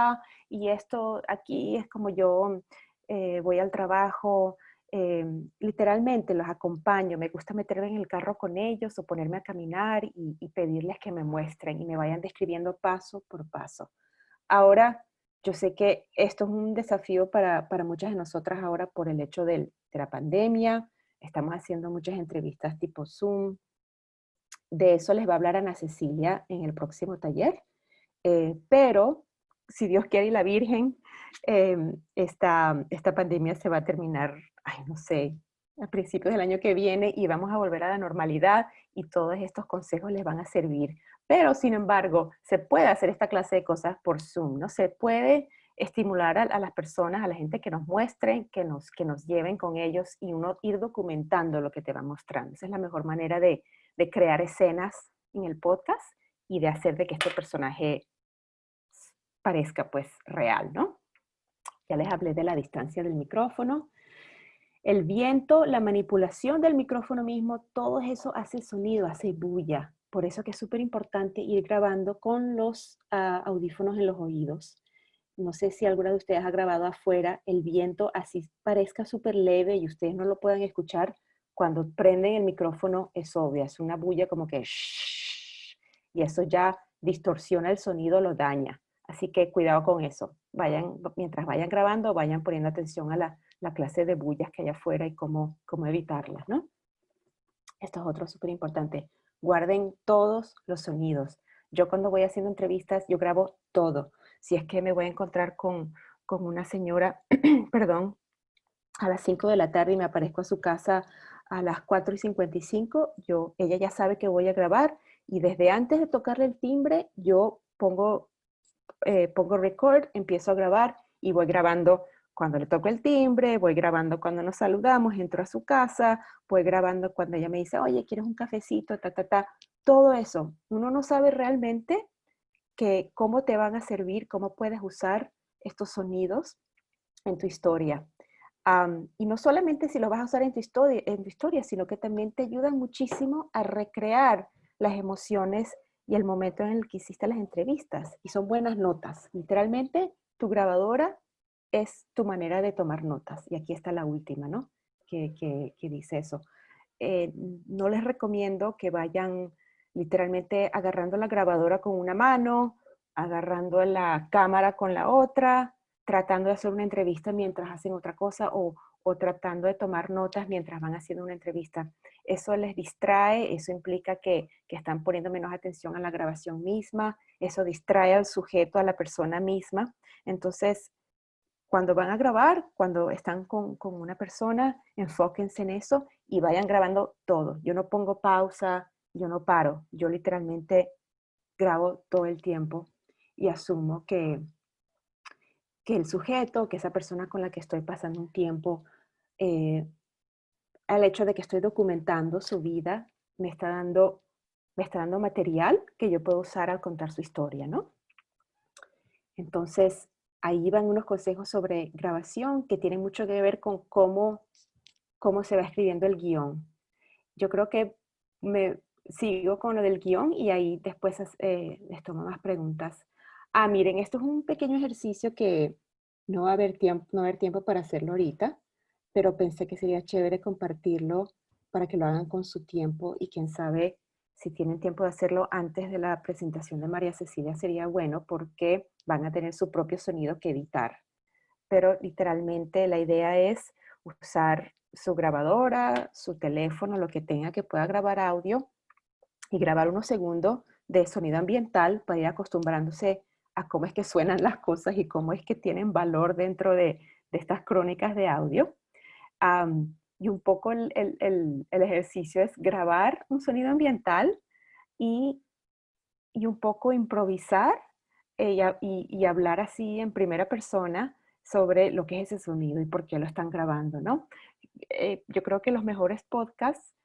y esto aquí es como yo voy al trabajo, literalmente los acompaño, me gusta meterme en el carro con ellos o ponerme a caminar y pedirles que me muestren y me vayan describiendo paso por paso. Ahora, yo sé que esto es un desafío para muchas de nosotras ahora por el hecho de la pandemia. Estamos haciendo muchas entrevistas tipo Zoom. De eso les va a hablar Ana Cecilia en el próximo taller. Pero, si Dios quiere y la Virgen, esta pandemia se va a terminar, ay, no sé, a principios del año que viene y vamos a volver a la normalidad y todos estos consejos les van a servir. Pero, sin embargo, se puede hacer esta clase de cosas por Zoom, ¿no? Se puede estimular a las personas, a la gente que nos muestren, que nos lleven con ellos y uno ir documentando lo que te va mostrando. Esa es la mejor manera de crear escenas en el podcast y de hacer de que este personaje parezca pues real, ¿no? Ya les hablé de la distancia del micrófono. El viento, la manipulación del micrófono mismo, todo eso hace sonido, hace bulla. Por eso que es súper importante ir grabando con los audífonos en los oídos. No sé si alguna de ustedes ha grabado afuera, el viento así parezca súper leve y ustedes no lo puedan escuchar. Cuando prenden el micrófono es obvio, es una bulla como que shhh, y eso ya distorsiona el sonido, lo daña. Así que cuidado con eso. Mientras vayan grabando, vayan poniendo atención a la clase de bullas que hay afuera y cómo evitarlas, ¿no? Esto es otro súper importante. Guarden todos los sonidos. Yo cuando voy haciendo entrevistas, yo grabo todo. Si es que me voy a encontrar con una señora, perdón, a las 5 de la tarde y me aparezco a su casa a las 4:55, ella ya sabe que voy a grabar y desde antes de tocarle el timbre, yo pongo record, empiezo a grabar y voy grabando cuando le toco el timbre, voy grabando cuando nos saludamos, entro a su casa, voy grabando cuando ella me dice, oye, ¿quieres un cafecito? Todo eso. Uno no sabe realmente cómo te van a servir, cómo puedes usar estos sonidos en tu historia. Y no solamente si lo vas a usar en tu historia, sino que también te ayudan muchísimo a recrear las emociones y el momento en el que hiciste las entrevistas. Y son buenas notas. Literalmente, tu grabadora es tu manera de tomar notas. Y aquí está la última, ¿no? Que dice eso. No les recomiendo que vayan literalmente agarrando la grabadora con una mano, agarrando la cámara con la otra, tratando de hacer una entrevista mientras hacen otra cosa o tratando de tomar notas mientras van haciendo una entrevista. Eso les distrae, eso implica que están poniendo menos atención a la grabación misma, eso distrae al sujeto, a la persona misma. Entonces, cuando van a grabar, cuando están con una persona, enfóquense en eso y vayan grabando todo. Yo no pongo pausa, yo no paro, yo literalmente grabo todo el tiempo y asumo que el sujeto, que esa persona con la que estoy pasando un tiempo, al hecho de que estoy documentando su vida, me está dando material que yo puedo usar al contar su historia, ¿no? Entonces, ahí van unos consejos sobre grabación que tienen mucho que ver con cómo se va escribiendo el guión. Yo creo que me sigo con lo del guión y ahí después les tomo más preguntas. Miren, esto es un pequeño ejercicio que no va a haber tiempo para hacerlo ahorita, pero pensé que sería chévere compartirlo para que lo hagan con su tiempo y quién sabe si tienen tiempo de hacerlo antes de la presentación de María Cecilia sería bueno porque van a tener su propio sonido que editar. Pero literalmente la idea es usar su grabadora, su teléfono, lo que tenga que pueda grabar audio y grabar unos segundos de sonido ambiental para ir acostumbrándose a cómo es que suenan las cosas y cómo es que tienen valor dentro de estas crónicas de audio. Y un poco el ejercicio es grabar un sonido ambiental y un poco improvisar y hablar así en primera persona sobre lo que es ese sonido y por qué lo están grabando, ¿no? Yo creo que los mejores podcasts,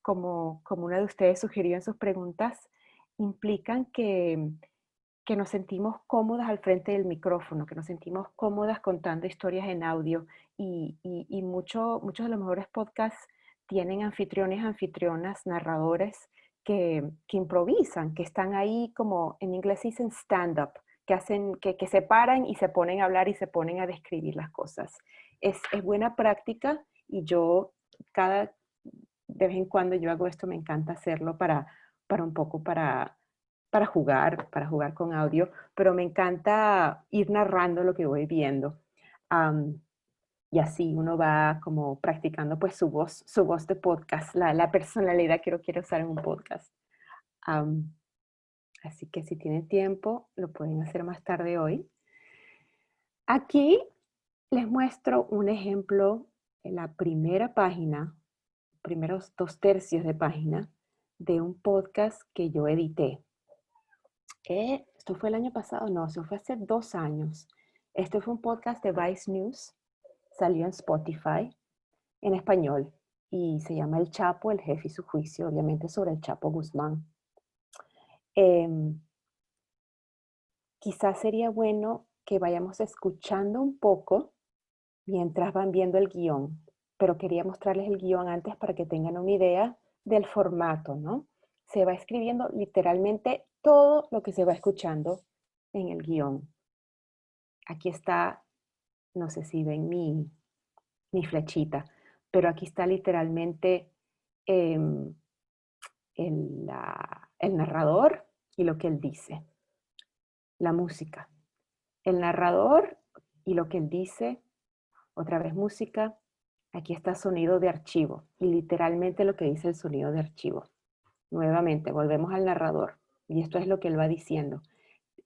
como una de ustedes sugirió en sus preguntas, implican que nos sentimos cómodas al frente del micrófono, que nos sentimos cómodas contando historias en audio y muchos de los mejores podcasts tienen anfitriones, anfitrionas, narradores que improvisan, que están ahí como en inglés dicen stand-up, que se paran y se ponen a hablar y se ponen a describir las cosas. Es buena práctica y yo de vez en cuando yo hago esto, me encanta hacerlo para jugar con audio, pero me encanta ir narrando lo que voy viendo. Y así uno va como practicando pues su voz de podcast, la personalidad que uno quiere usar en un podcast. Así que si tienen tiempo, lo pueden hacer más tarde hoy. Aquí les muestro un ejemplo en la primera página, primeros 2/3 de página, de un podcast que yo edité. Esto fue el año pasado, no, eso fue hace 2 años. Este fue un podcast de Vice News, salió en Spotify, en español, y se llama El Chapo, el jefe y su juicio, obviamente sobre el Chapo Guzmán. Quizás sería bueno que vayamos escuchando un poco mientras van viendo el guión, pero quería mostrarles el guión antes para que tengan una idea del formato, ¿no? Se va escribiendo literalmente todo lo que se va escuchando en el guión. Aquí está, no sé si ven mi flechita, pero aquí está literalmente el narrador y lo que él dice. La música. El narrador y lo que él dice. Otra vez música. Aquí está sonido de archivo. Y literalmente lo que dice el sonido de archivo. Nuevamente, volvemos al narrador. Y esto es lo que él va diciendo.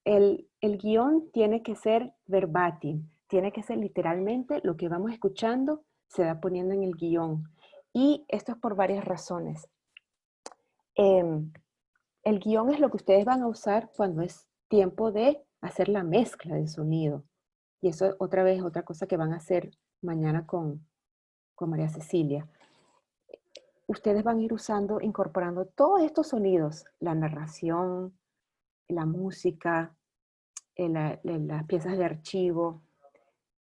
El guión tiene que ser verbatim. Tiene que ser literalmente lo que vamos escuchando se va poniendo en el guión. Y esto es por varias razones. El guión es lo que ustedes van a usar cuando es tiempo de hacer la mezcla del sonido. Y eso otra vez otra cosa que van a hacer mañana con María Cecilia. Ustedes van a ir incorporando todos estos sonidos, la narración, la música, las piezas de archivo,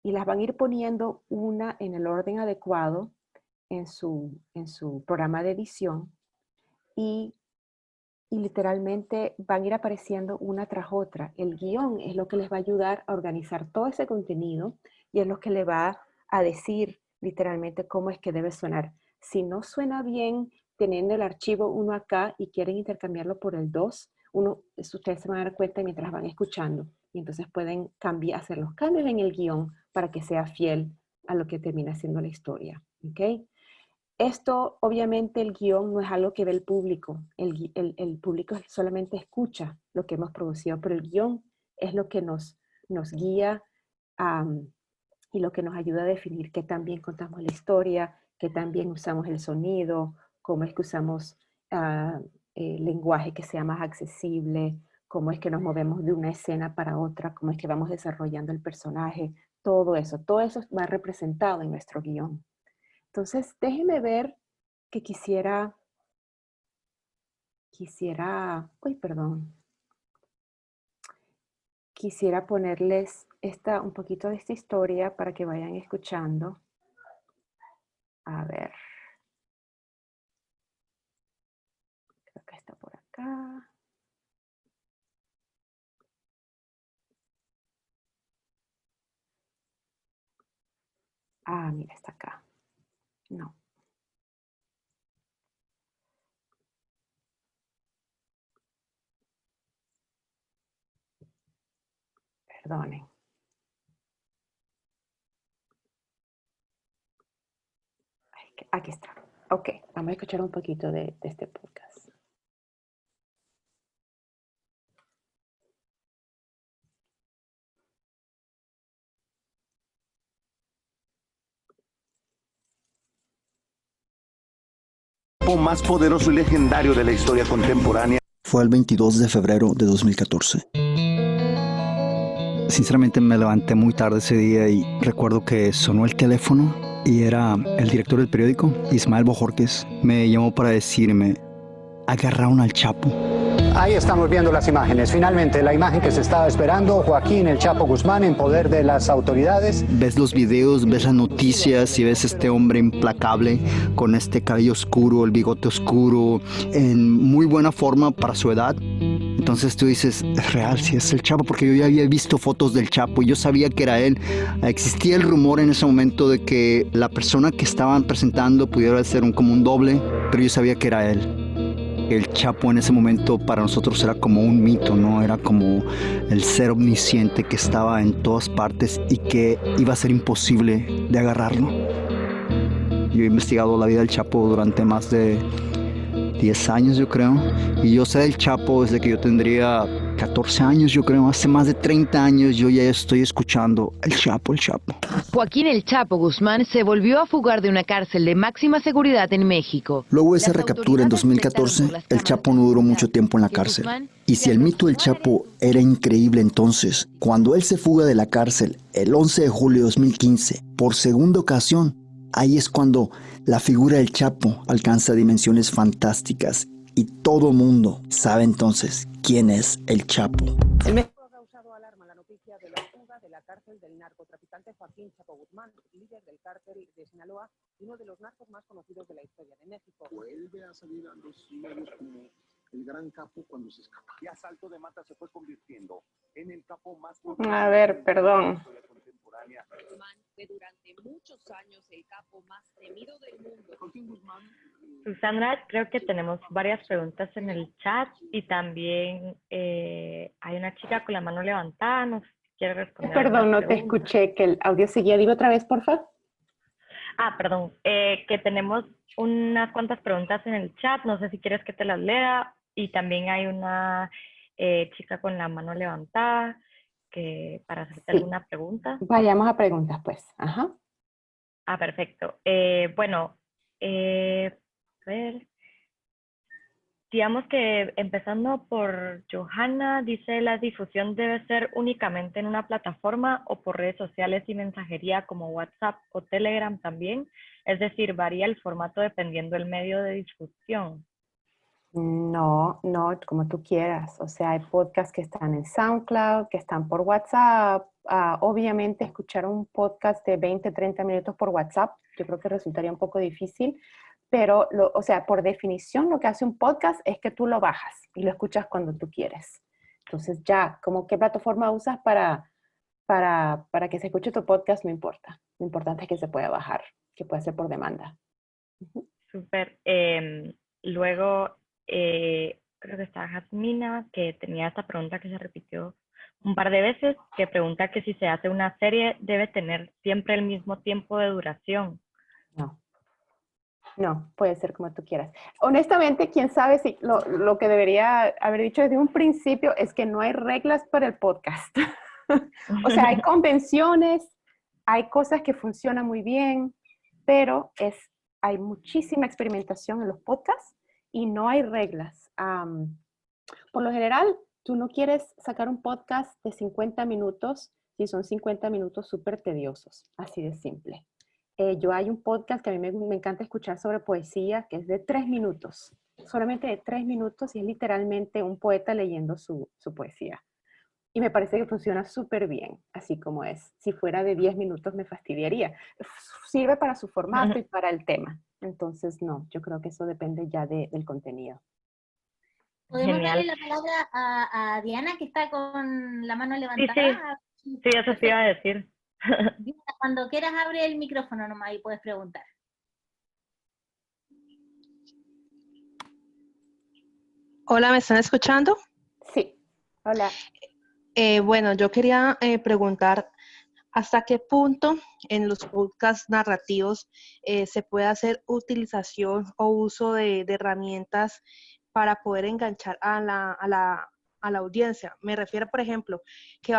y las van a ir poniendo una en el orden adecuado en su programa de edición, y literalmente van a ir apareciendo una tras otra. El guión es lo que les va a ayudar a organizar todo ese contenido y es lo que le va a decir literalmente cómo es que debe sonar. Si no suena bien teniendo el archivo 1 acá y quieren intercambiarlo por el 2, ustedes se van a dar cuenta mientras van escuchando. Y entonces pueden hacer los cambios en el guión para que sea fiel a lo que termina siendo la historia. ¿Okay? Esto, obviamente, el guión no es algo que ve el público. El público solamente escucha lo que hemos producido, pero el guión es lo que nos guía y lo que nos ayuda a definir qué tan bien contamos la historia, qué tan bien usamos el sonido, cómo es que usamos lenguaje que sea más accesible, cómo es que nos movemos de una escena para otra, cómo es que vamos desarrollando el personaje, todo eso va representado en nuestro guión. Entonces, déjenme ver que quisiera ponerles un poquito de esta historia para que vayan escuchando. A ver. Creo que está por acá. Ah, mira, está acá. No. Perdonen. Aquí está. Ok, vamos a escuchar un poquito de este podcast. Más poderoso y legendario de la historia contemporánea. Fue el 22 de febrero de 2014. Sinceramente me levanté muy tarde ese día y recuerdo que sonó el teléfono y era el director del periódico, Ismael Bojorquez. Me llamó para decirme, agarraron al Chapo. Ahí estamos viendo las imágenes. Finalmente, la imagen que se estaba esperando, Joaquín el Chapo Guzmán en poder de las autoridades. Ves los videos, ves las noticias y ves este hombre implacable con este cabello oscuro, el bigote oscuro, en muy buena forma para su edad. Entonces tú dices, es real, sí es el Chapo, porque yo ya había visto fotos del Chapo y yo sabía que era él. Existía el rumor en ese momento de que la persona que estaban presentando pudiera ser como un doble, pero yo sabía que era él. El Chapo en ese momento para nosotros era como un mito, ¿no? Era como el ser omnisciente que estaba en todas partes y que iba a ser imposible de agarrarlo. Yo he investigado la vida del Chapo durante más de 10 años, yo creo. Y yo sé del Chapo desde que yo tendría 14 años, yo creo. Hace más de 30 años yo ya estoy escuchando el Chapo, el Chapo. Joaquín El Chapo Guzmán se volvió a fugar de una cárcel de máxima seguridad en México. Luego de esa recaptura en 2014, el Chapo no duró mucho tiempo en la cárcel. Y si el mito del Chapo era increíble entonces, cuando él se fuga de la cárcel el 11 de julio de 2015, por segunda ocasión, ahí es cuando la figura del Chapo alcanza dimensiones fantásticas y todo mundo sabe entonces quién es el Chapo. Ha causado alarma la noticia de la fuga de la cárcel del narcotraficante Joaquín Chapo Guzmán, líder del cártel de Sinaloa y uno de los narcos más conocidos de la historia de México. Vuelve a salir a los medios como el gran capo cuando se escapa. Y Asalto de Mata se fue convirtiendo en el capo más... A ver, perdón. Fue durante muchos años el capo más temido del mundo. Susana, creo que tenemos varias preguntas en el chat y también hay una chica con la mano levantada, no sé si quiere responder. Perdón, no te escuché, que el audio seguía. Dime otra vez, por favor. Perdón, que tenemos unas cuantas preguntas en el chat, no sé si quieres que te las lea, y también hay una chica con la mano levantada para hacerte alguna pregunta. Vayamos a preguntas, pues. Ajá. Perfecto. Bueno, a ver. Digamos que empezando por Johanna, dice, ¿la difusión debe ser únicamente en una plataforma o por redes sociales y mensajería como WhatsApp o Telegram también? Es decir, ¿varía el formato dependiendo del medio de difusión? No, como tú quieras. O sea, hay podcasts que están en SoundCloud, que están por WhatsApp. Obviamente, escuchar un podcast de 20, 30 minutos por WhatsApp, yo creo que resultaría un poco difícil. Pero, o sea, por definición, lo que hace un podcast es que tú lo bajas y lo escuchas cuando tú quieres. Entonces, ya, como qué plataforma usas para que se escuche tu podcast, no importa. Lo importante es que se pueda bajar, que pueda ser por demanda. Súper. Luego, creo que está Jasmina, que tenía esta pregunta que se repitió un par de veces, que pregunta que si se hace una serie, ¿debe tener siempre el mismo tiempo de duración? No, puede ser como tú quieras. Honestamente, quién sabe si lo que debería haber dicho desde un principio es que no hay reglas para el podcast. O sea, hay convenciones, hay cosas que funcionan muy bien, pero hay muchísima experimentación en los podcasts y no hay reglas. Por lo general, tú no quieres sacar un podcast de 50 minutos si son 50 minutos súper tediosos, así de simple. Hay un podcast que a mí me encanta escuchar sobre poesía, que es de 3 minutos, solamente de 3 minutos, y es literalmente un poeta leyendo su poesía. Y me parece que funciona súper bien, así como es. Si fuera de 10 minutos me fastidiaría. Sirve para su formato y para el tema. Entonces, no, yo creo que eso depende ya del contenido. ¿Podemos darle la palabra a Diana, que está con la mano levantada? Sí, eso te iba a decir. Cuando quieras abre el micrófono nomás y puedes preguntar. Hola, ¿me están escuchando? Sí, hola. Bueno, yo quería preguntar hasta qué punto en los podcasts narrativos se puede hacer utilización o uso de herramientas para poder enganchar a la audiencia. Me refiero, por ejemplo, que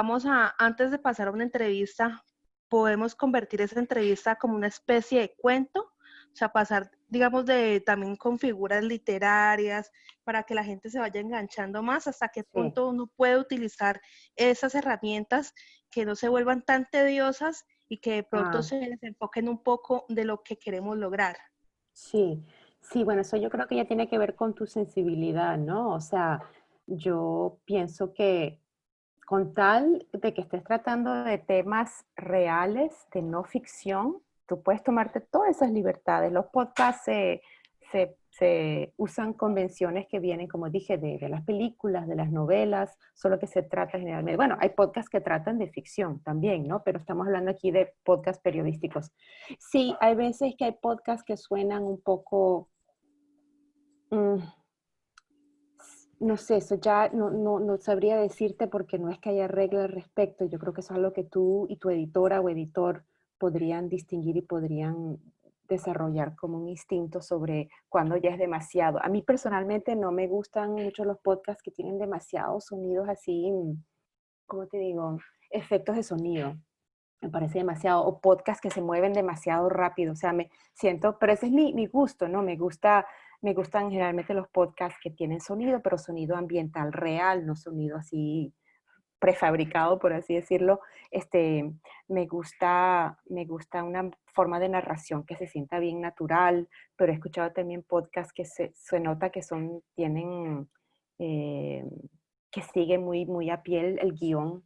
antes de pasar a una entrevista, podemos convertir esa entrevista como una especie de cuento, o sea, pasar, digamos, también con figuras literarias para que la gente se vaya enganchando más. ¿Hasta qué punto uno puede utilizar esas herramientas que no se vuelvan tan tediosas y que de pronto se les enfoquen un poco de lo que queremos lograr? Sí, bueno, eso yo creo que ya tiene que ver con tu sensibilidad, ¿no? O sea, yo pienso que con tal de que estés tratando de temas reales, de no ficción, tú puedes tomarte todas esas libertades. Los podcasts se se usan convenciones que vienen, como dije, de las películas, de las novelas, solo que se trata generalmente, bueno, hay podcasts que tratan de ficción también, ¿no? Pero estamos hablando aquí de podcasts periodísticos. Sí, hay veces que hay podcasts que suenan un poco, no sé, eso ya no sabría decirte porque no es que haya regla al respecto. Yo creo que eso es algo que tú y tu editora o editor podrían distinguir y podrían desarrollar como un instinto sobre cuando ya es demasiado. A mí personalmente no me gustan mucho los podcasts que tienen demasiados sonidos así, ¿cómo te digo? Efectos de sonido. Me parece demasiado, o podcasts que se mueven demasiado rápido, o sea, me siento, pero ese es mi gusto, ¿no? Me gustan generalmente los podcasts que tienen sonido, pero sonido ambiental real, no sonido así prefabricado, por así decirlo. Me gusta una forma de narración que se sienta bien natural, pero he escuchado también podcasts que se nota que tienen, que siguen muy a pie el guión.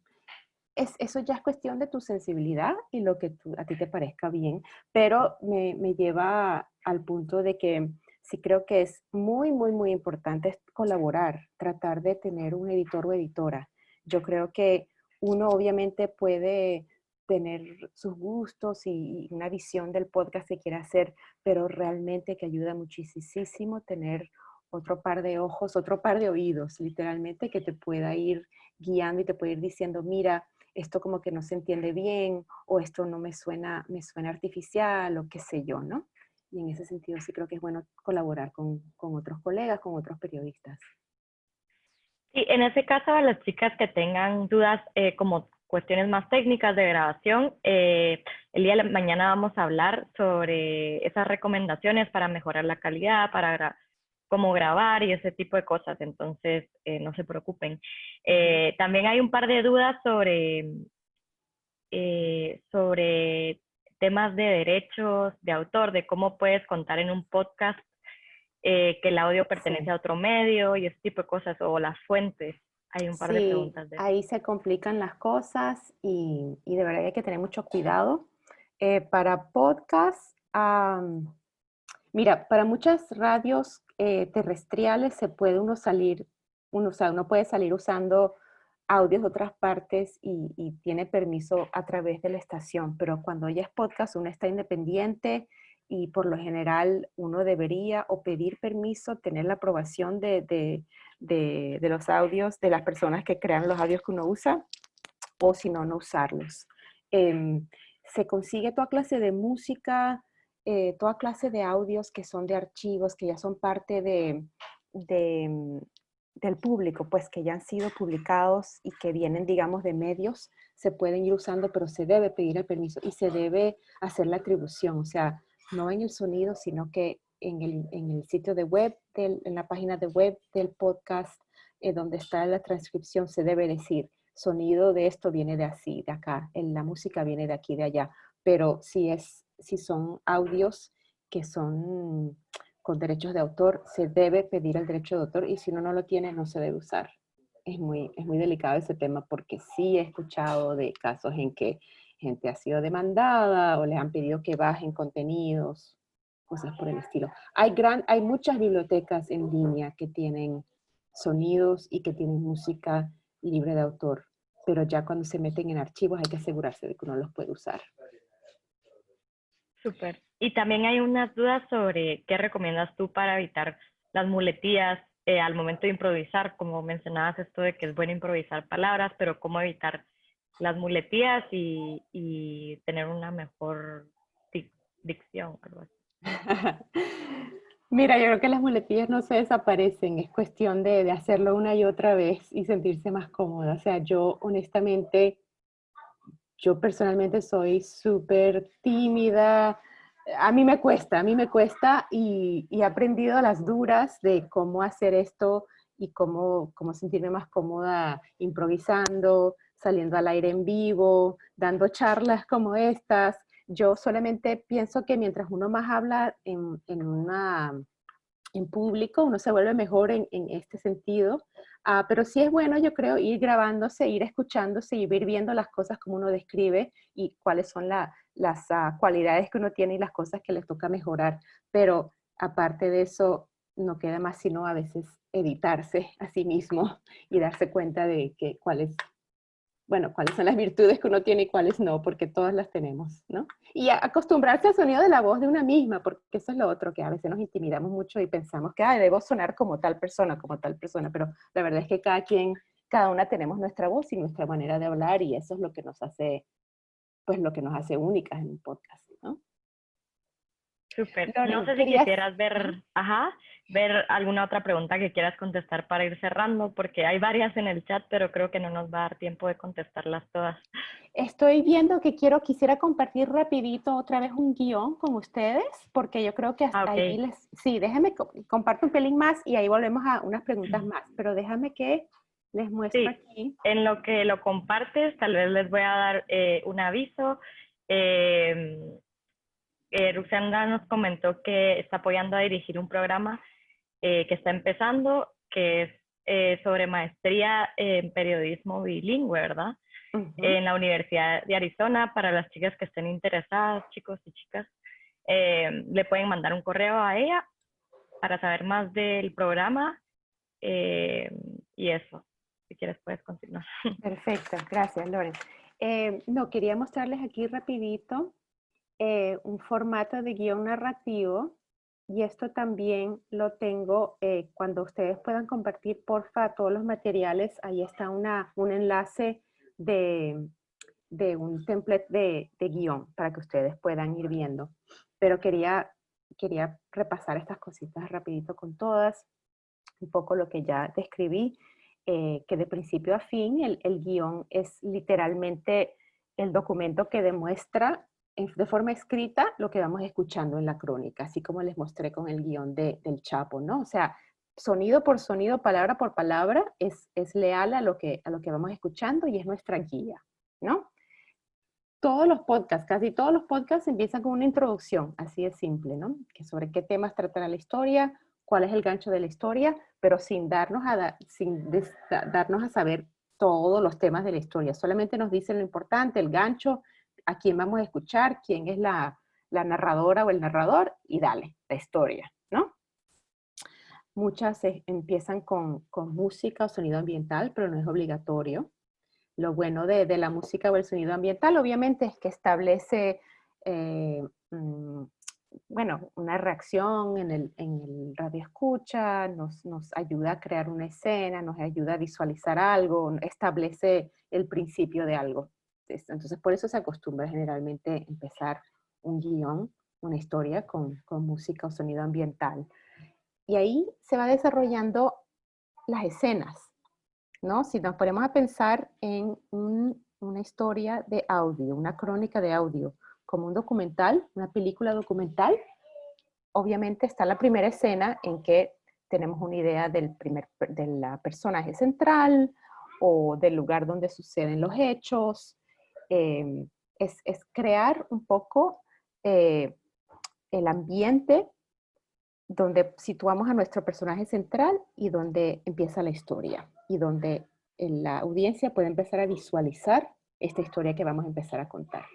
Eso ya es cuestión de tu sensibilidad y lo que a ti te parezca bien, pero me lleva al punto de que sí creo que es muy importante colaborar, tratar de tener un editor o editora. Yo creo que uno obviamente puede tener sus gustos y una visión del podcast que quiera hacer, pero realmente que ayuda muchísimo tener otro par de ojos, otro par de oídos, literalmente, que te pueda ir guiando y te puede ir diciendo, mira, esto como que no se entiende bien, o esto no me suena artificial, o qué sé yo, ¿no? Y en ese sentido sí creo que es bueno colaborar con otros colegas, con otros periodistas. Sí, en ese caso, a las chicas que tengan dudas como cuestiones más técnicas de grabación, el día de mañana vamos a hablar sobre esas recomendaciones para mejorar la calidad, para cómo grabar y ese tipo de cosas, entonces no se preocupen. También hay un par de dudas sobre temas de derechos de autor, de cómo puedes contar en un podcast que el audio pertenece a otro medio y ese tipo de cosas, o las fuentes. Hay un par de preguntas de eso. Ahí se complican las cosas y de verdad hay que tener mucho cuidado. Para podcast, mira, para muchas radios terrestriales se puede uno puede salir usando audios de otras partes y tiene permiso a través de la estación, pero cuando ya es podcast uno está independiente y por lo general uno debería o pedir permiso, tener la aprobación de los audios de las personas que crean los audios que uno usa, o si no, no usarlos. Se consigue toda clase de música, toda clase de audios que son de archivos, que ya son parte del público, pues que ya han sido publicados y que vienen, digamos, de medios, se pueden ir usando, pero se debe pedir el permiso y se debe hacer la atribución, o sea, no en el sonido, sino que en el sitio de web, en la página de web del podcast, donde está la transcripción, se debe decir, sonido de esto viene de así, de acá, la música viene de aquí, de allá, pero si son audios que son con derechos de autor, se debe pedir el derecho de autor y si uno no lo tiene, no se debe usar. Es muy delicado ese tema porque sí he escuchado de casos en que gente ha sido demandada o les han pedido que bajen contenidos, cosas por el estilo. Hay muchas bibliotecas en línea que tienen sonidos y que tienen música libre de autor, pero ya cuando se meten en archivos hay que asegurarse de que uno los puede usar. Súper. Y también hay unas dudas sobre qué recomiendas tú para evitar las muletillas al momento de improvisar, como mencionabas esto de que es bueno improvisar palabras, pero cómo evitar las muletillas y tener una mejor dicción, algo así. Mira, yo creo que las muletillas no se desaparecen, es cuestión de hacerlo una y otra vez y sentirse más cómoda. O sea, yo honestamente, yo personalmente soy súper tímida, a mí me cuesta y he aprendido a las duras de cómo hacer esto y cómo sentirme más cómoda improvisando, saliendo al aire en vivo, dando charlas como estas. Yo solamente pienso que mientras uno más habla en público, uno se vuelve mejor en este sentido. Pero sí es bueno, yo creo, ir grabándose, ir escuchándose y ir viendo las cosas como uno describe y cuáles son las cualidades que uno tiene y las cosas que les toca mejorar. Pero aparte de eso, no queda más sino a veces editarse a sí mismo y darse cuenta de que cuáles son las virtudes que uno tiene y cuáles no, porque todas las tenemos, ¿no? Y acostumbrarse al sonido de la voz de una misma, porque eso es lo otro, que a veces nos intimidamos mucho y pensamos que, debo sonar como tal persona, pero la verdad es que cada una tenemos nuestra voz y nuestra manera de hablar, y eso es lo que nos hace, pues lo que nos hace únicas en un podcast, ¿no? Súper. No sé si quisieras ver alguna otra pregunta que quieras contestar para ir cerrando, porque hay varias en el chat, pero creo que no nos va a dar tiempo de contestarlas todas. Estoy viendo que quisiera compartir rapidito otra vez un guión con ustedes, porque yo creo que hasta ahí sí, déjame comparto un pelín más y ahí volvemos a unas preguntas más, pero déjame que les muestro aquí. En lo que lo compartes, tal vez les voy a dar un aviso. Ruxandra nos comentó que está apoyando a dirigir un programa que está empezando, que es sobre maestría en periodismo bilingüe, ¿verdad? En la Universidad de Arizona. Para las chicas que estén interesadas, chicos y chicas, le pueden mandar un correo a ella para saber más del programa, y eso. Si quieres puedes continuar. Perfecto, gracias, Loren. Quería mostrarles aquí rapidito un formato de guión narrativo, y esto también lo tengo cuando ustedes puedan compartir, porfa, todos los materiales. Ahí está un enlace de un template de guión para que ustedes puedan ir viendo. Pero quería repasar estas cositas rapidito con todas, un poco lo que ya describí, que de principio a fin el guión es literalmente el documento que demuestra de forma escrita lo que vamos escuchando en la crónica, así como les mostré con el guión del Chapo, ¿no? O sea, sonido por sonido, palabra por palabra, es leal a lo que vamos escuchando y es nuestra guía, ¿no? Casi todos los podcasts empiezan con una introducción, así de simple, ¿no? Que sobre qué temas tratará la historia, cuál es el gancho de la historia, pero sin darnos a saber todos los temas de la historia. Solamente nos dicen lo importante, el gancho, a quién vamos a escuchar, quién es la narradora o el narrador, y dale, la historia, ¿no? Muchas empiezan con música o sonido ambiental, pero no es obligatorio. Lo bueno de la música o el sonido ambiental, obviamente, es que establece una reacción en el radio escucha, nos ayuda a crear una escena, nos ayuda a visualizar algo, establece el principio de algo. Entonces, por eso se acostumbra generalmente empezar un guión, una historia con música o sonido ambiental. Y ahí se va desarrollando las escenas, ¿no? Si nos ponemos a pensar en una historia de audio, una crónica de audio, como un documental, una película documental, obviamente está la primera escena en que tenemos una idea del personaje central o del lugar donde suceden los hechos. Es crear un poco el ambiente donde situamos a nuestro personaje central y donde empieza la historia, y donde la audiencia puede empezar a visualizar esta historia que vamos a empezar a contar.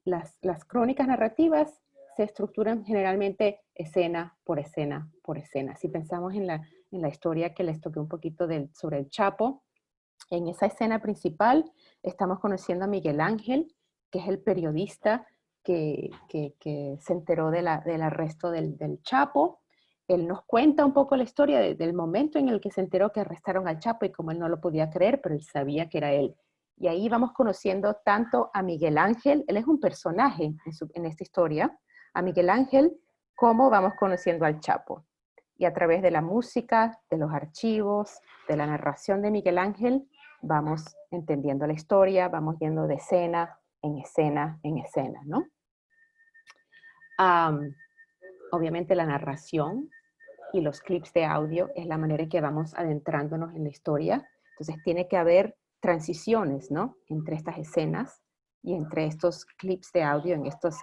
Las crónicas narrativas se estructuran generalmente escena por escena por escena. Si pensamos en la historia que les toqué un poquito sobre el Chapo, en esa escena principal estamos conociendo a Miguel Ángel, que es el periodista que se enteró del arresto del Chapo. Él nos cuenta un poco la historia del momento en el que se enteró que arrestaron al Chapo y como él no lo podía creer, pero él sabía que era él. Y ahí vamos conociendo tanto a Miguel Ángel, él es un personaje en esta historia, a Miguel Ángel, como vamos conociendo al Chapo. Y a través de la música, de los archivos, de la narración de Miguel Ángel, vamos entendiendo la historia, vamos yendo de escena en escena en escena, ¿no? Obviamente la narración y los clips de audio es la manera en que vamos adentrándonos en la historia. Entonces tiene que haber transiciones, ¿no? Entre estas escenas y entre estos clips de audio, en estos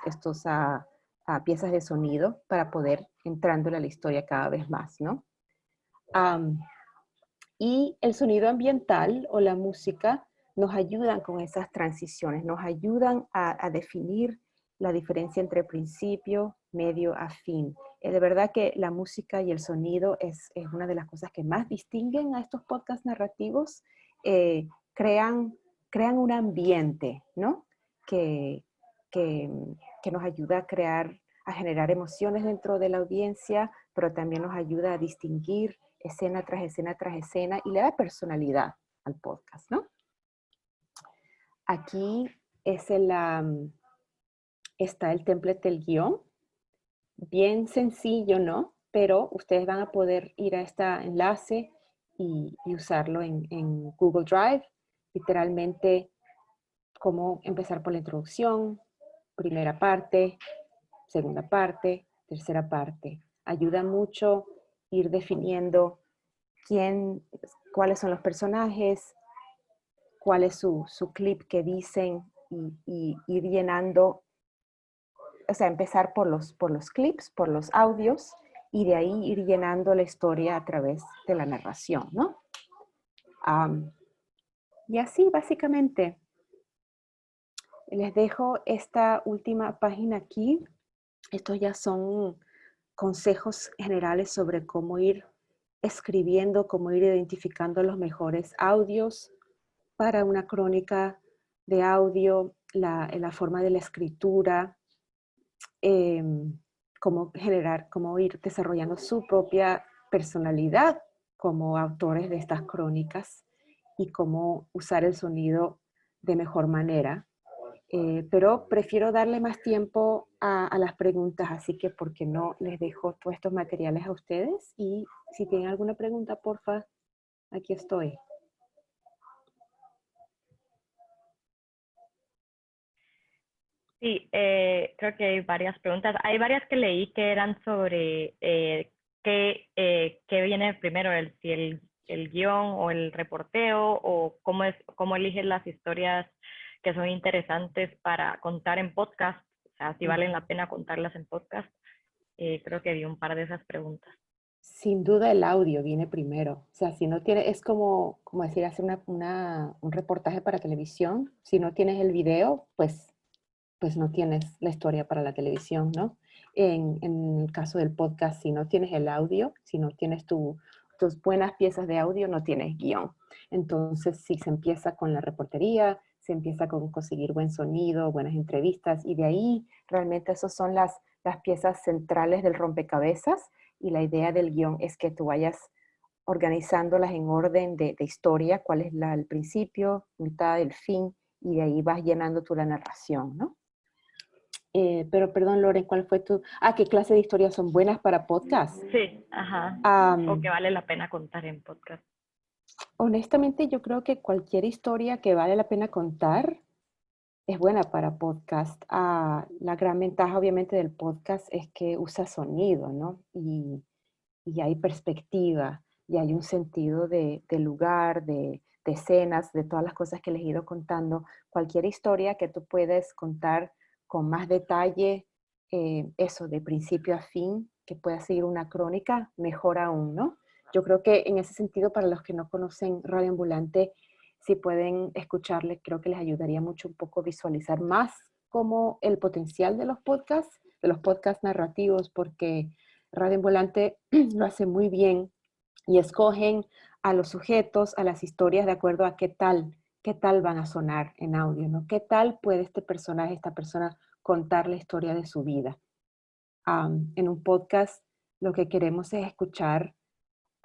piezas de sonido, para poder entrándole a la historia cada vez más, ¿no? Y el sonido ambiental o la música nos ayudan con esas transiciones, nos ayudan a definir la diferencia entre principio, medio a fin. De verdad que la música y el sonido es una de las cosas que más distinguen a estos podcasts narrativos. Crean un ambiente, ¿no? Que nos ayuda a generar emociones dentro de la audiencia, pero también nos ayuda a distinguir escena tras escena tras escena y le da personalidad al podcast, ¿no? Aquí está el template del guión, bien sencillo, ¿no? Pero ustedes van a poder ir a este enlace y usarlo en Google Drive. Literalmente, cómo empezar por la introducción, primera parte, segunda parte, tercera parte. Ayuda mucho ir definiendo cuáles son los personajes, cuál es su clip que dicen y ir llenando, o sea, empezar por los clips, por los audios, y de ahí ir llenando la historia a través de la narración, ¿no? Y así, básicamente. Les dejo esta última página aquí. Estos ya son consejos generales sobre cómo ir escribiendo, cómo ir identificando los mejores audios para una crónica de audio, la forma de la escritura, cómo ir desarrollando su propia personalidad como autores de estas crónicas y cómo usar el sonido de mejor manera. Pero prefiero darle más tiempo a las preguntas, así que ¿por qué no les dejo todos estos materiales a ustedes? Y si tienen alguna pregunta, porfa, aquí estoy. Sí, creo que hay varias preguntas. Hay varias que leí que eran sobre qué viene primero, si el guión o el reporteo, o cómo eliges las historias que son interesantes para contar en podcast, o sea, si valen la pena contarlas en podcast. Creo que vi un par de esas preguntas. Sin duda el audio viene primero. O sea, si no tiene, es como decir, hacer un reportaje para televisión. Si no tienes el video, pues no tienes la historia para la televisión, ¿no? En el caso del podcast, si no tienes el audio, si no tienes tus buenas piezas de audio, no tienes guión. Entonces, si se empieza con la reportería, se empieza con conseguir buen sonido, buenas entrevistas, y de ahí realmente esas son las piezas centrales del rompecabezas, y la idea del guión es que tú vayas organizándolas en orden de historia, cuál es el principio, mitad, el fin, y de ahí vas llenando tú la narración, ¿no? Pero perdón, Loren, ¿cuál fue qué clase de historias son buenas para podcast? Sí, ajá. O que vale la pena contar en podcast. Honestamente, yo creo que cualquier historia que vale la pena contar es buena para podcast. La gran ventaja, obviamente, del podcast es que usa sonido, ¿no? Y hay perspectiva, y hay un sentido de lugar, de escenas, de todas las cosas que les he ido contando. Cualquier historia que tú puedes contar con más detalle, eso, de principio a fin, que pueda seguir una crónica, mejor aún, ¿no? Yo creo que en ese sentido, para los que no conocen Radio Ambulante, si pueden escucharle, creo que les ayudaría mucho un poco visualizar más como el potencial de los podcasts narrativos, porque Radio Ambulante lo hace muy bien y escogen a los sujetos, a las historias de acuerdo a qué tal van a sonar en audio, ¿no? ¿Qué tal puede este personaje, esta persona contar la historia de su vida? En un podcast lo que queremos es escuchar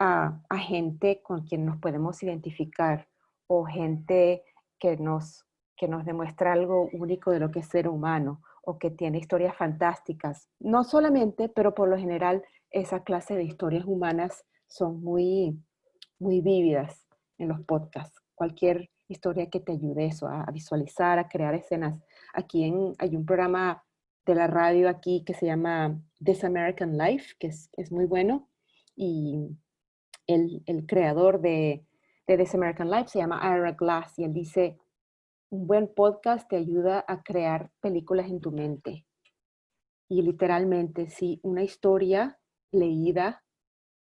a gente con quien nos podemos identificar, o gente que nos demuestra algo único de lo que es ser humano, o que tiene historias fantásticas. No solamente, pero por lo general esa clase de historias humanas son muy, muy vívidas en los podcasts. Cualquier historia que te ayude eso, a visualizar, a crear escenas. Aquí hay un programa de la radio aquí que se llama This American Life, que es muy bueno, y el creador de This American Life se llama Ira Glass, y él dice, un buen podcast te ayuda a crear películas en tu mente. Y literalmente, si una historia leída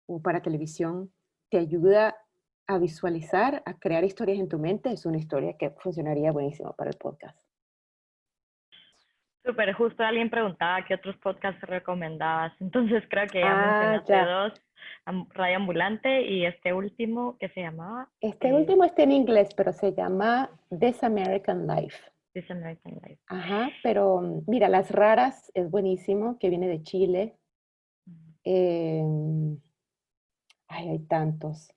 o para televisión te ayuda a visualizar, a crear historias en tu mente, es una historia que funcionaría buenísimo para el podcast. Súper, justo alguien preguntaba qué otros podcasts recomendabas. Entonces creo que ya mencionaste dos, Radio Ambulante y este último que se llamaba... Este último está en inglés, pero se llama This American Life. This American Life. Ajá, pero mira, Las Raras es buenísimo, que viene de Chile. Hay tantos.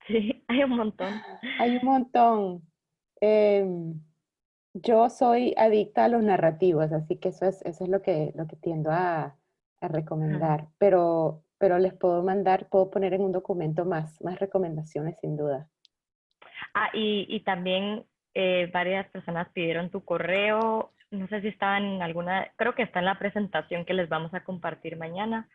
Sí, hay un montón. Hay un montón. Yo soy adicta a los narrativos, así que eso es lo que tiendo a recomendar. Pero les puedo puedo poner en un documento más recomendaciones sin duda. Y también varias personas pidieron tu correo. No sé si estaba en alguna, creo que está en la presentación que les vamos a compartir mañana.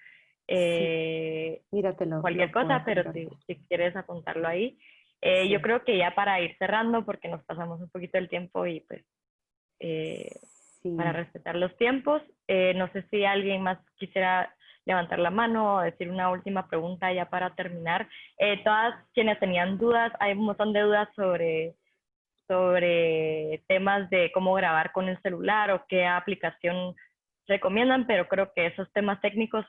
Sí. Míratelo. Cualquier cosa, pero si quieres apuntarlo ahí. Sí. Yo creo que ya para ir cerrando, porque nos pasamos un poquito el tiempo y pues para respetar los tiempos, no sé si alguien más quisiera levantar la mano o decir una última pregunta ya para terminar. Todas quienes tenían dudas, hay un montón de dudas sobre temas de cómo grabar con el celular o qué aplicación recomiendan, pero creo que esos temas técnicos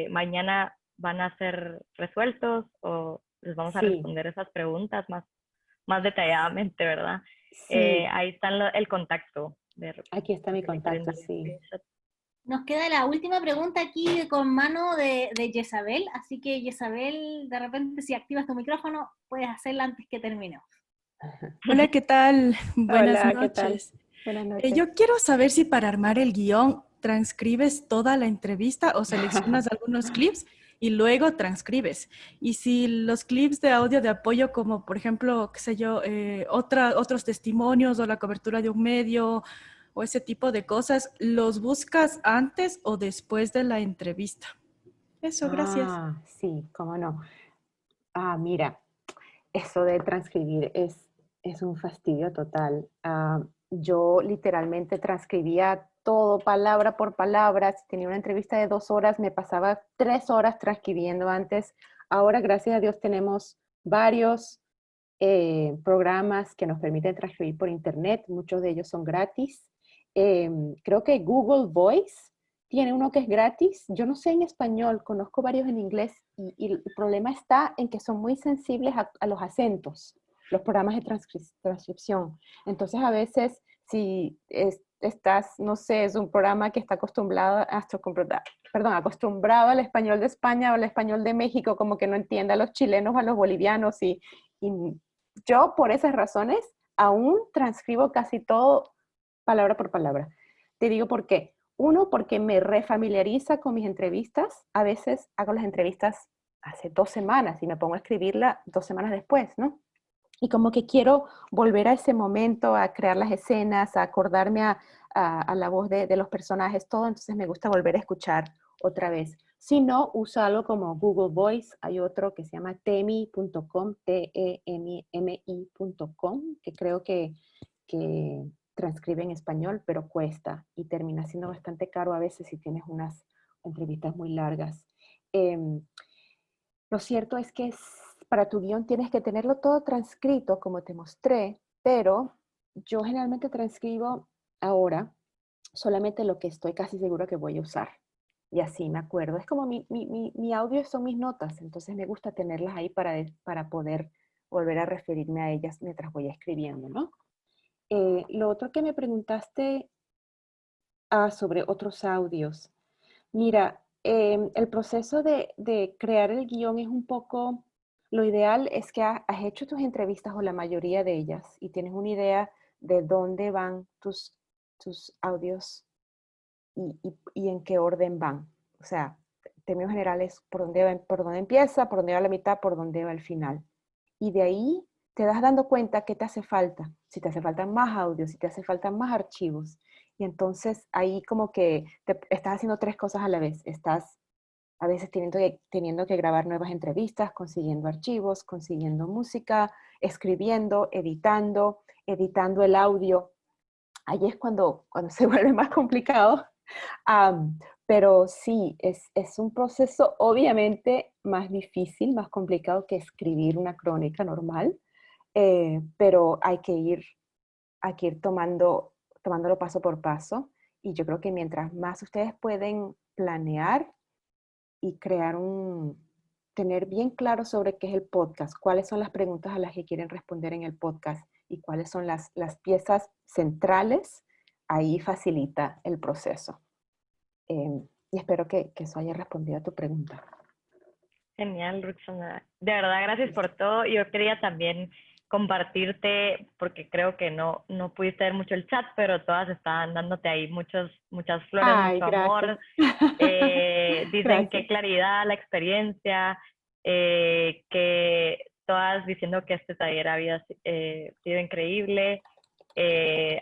mañana van a ser resueltos o les vamos a responder esas preguntas más detalladamente, ¿verdad? Sí. Ahí está el contacto. Aquí está mi contacto, sí. Nos queda la última pregunta aquí con mano de Jezabel, así que Jezabel, de repente si activas tu micrófono, puedes hacerla antes que terminemos. Hola, ¿qué tal? Buenas Hola, noches. ¿qué tal? Buenas noches. Yo quiero saber si para armar el guión transcribes toda la entrevista o seleccionas algunos clips y luego transcribes. Y si los clips de audio de apoyo, como por ejemplo, qué sé yo, otros testimonios o la cobertura de un medio o ese tipo de cosas, ¿los buscas antes o después de la entrevista? Eso, gracias. Sí, cómo no. Mira, eso de transcribir es un fastidio total. Yo literalmente transcribía todo palabra por palabra. Si tenía una entrevista de 2 horas, me pasaba 3 horas transcribiendo antes. Ahora, gracias a Dios, tenemos varios programas que nos permiten transcribir por internet. Muchos de ellos son gratis. Creo que Google Voice tiene uno que es gratis. Yo no sé en español, conozco varios en inglés y el problema está en que son muy sensibles a los acentos, los programas de transcripción. Entonces a veces si estás, no sé, es un programa que está acostumbrado al español de España o al español de México, como que no entiende a los chilenos o a los bolivianos y yo por esas razones aún transcribo casi todo palabra por palabra. Te digo por qué. Uno, porque me refamiliariza con mis entrevistas. A veces hago las entrevistas hace 2 semanas y me pongo a escribirla 2 semanas después, ¿no? Y como que quiero volver a ese momento, a crear las escenas, a acordarme a la voz de los personajes, todo. Entonces me gusta volver a escuchar otra vez. Si no, uso algo como Google Voice. Hay otro que se llama temi.com, TEMI.com, que creo que transcribe en español, pero cuesta y termina siendo bastante caro a veces si tienes unas entrevistas muy largas. Lo cierto es que para tu guión tienes que tenerlo todo transcrito, como te mostré, pero yo generalmente transcribo ahora solamente lo que estoy casi seguro que voy a usar. Y así me acuerdo. Es como mi audio son mis notas, entonces me gusta tenerlas ahí para poder volver a referirme a ellas mientras voy escribiendo, ¿no? Lo otro que me preguntaste sobre otros audios. Mira, el proceso de crear el guión es un poco, lo ideal es que has hecho tus entrevistas o la mayoría de ellas y tienes una idea de dónde van tus audios y en qué orden van. O sea, en términos generales, por dónde empieza, por dónde va la mitad, por dónde va el final. Y de ahí te das dando cuenta qué te hace falta, si te hace falta más audio, si te hace falta más archivos. Y entonces ahí como que estás haciendo 3 cosas a la vez. Estás a veces teniendo que grabar nuevas entrevistas, consiguiendo archivos, consiguiendo música, escribiendo, editando el audio. Ahí es cuando se vuelve más complicado. Pero sí, es un proceso obviamente más difícil, más complicado que escribir una crónica normal. Pero hay que ir tomándolo paso por paso Y yo creo que mientras más ustedes pueden planear y tener bien claro sobre qué es el podcast, cuáles son las preguntas a las que quieren responder en el podcast y cuáles son las piezas centrales, ahí facilita el proceso. Y espero que eso haya respondido a tu pregunta. Genial, Roxana. De verdad, gracias por todo. Yo quería también compartirte, porque creo que no pudiste ver mucho el chat, pero todas estaban dándote ahí muchas flores, Ay, mucho gracias. amor. Dicen Gracias. qué claridad la experiencia, que todas diciendo que este taller había sido increíble,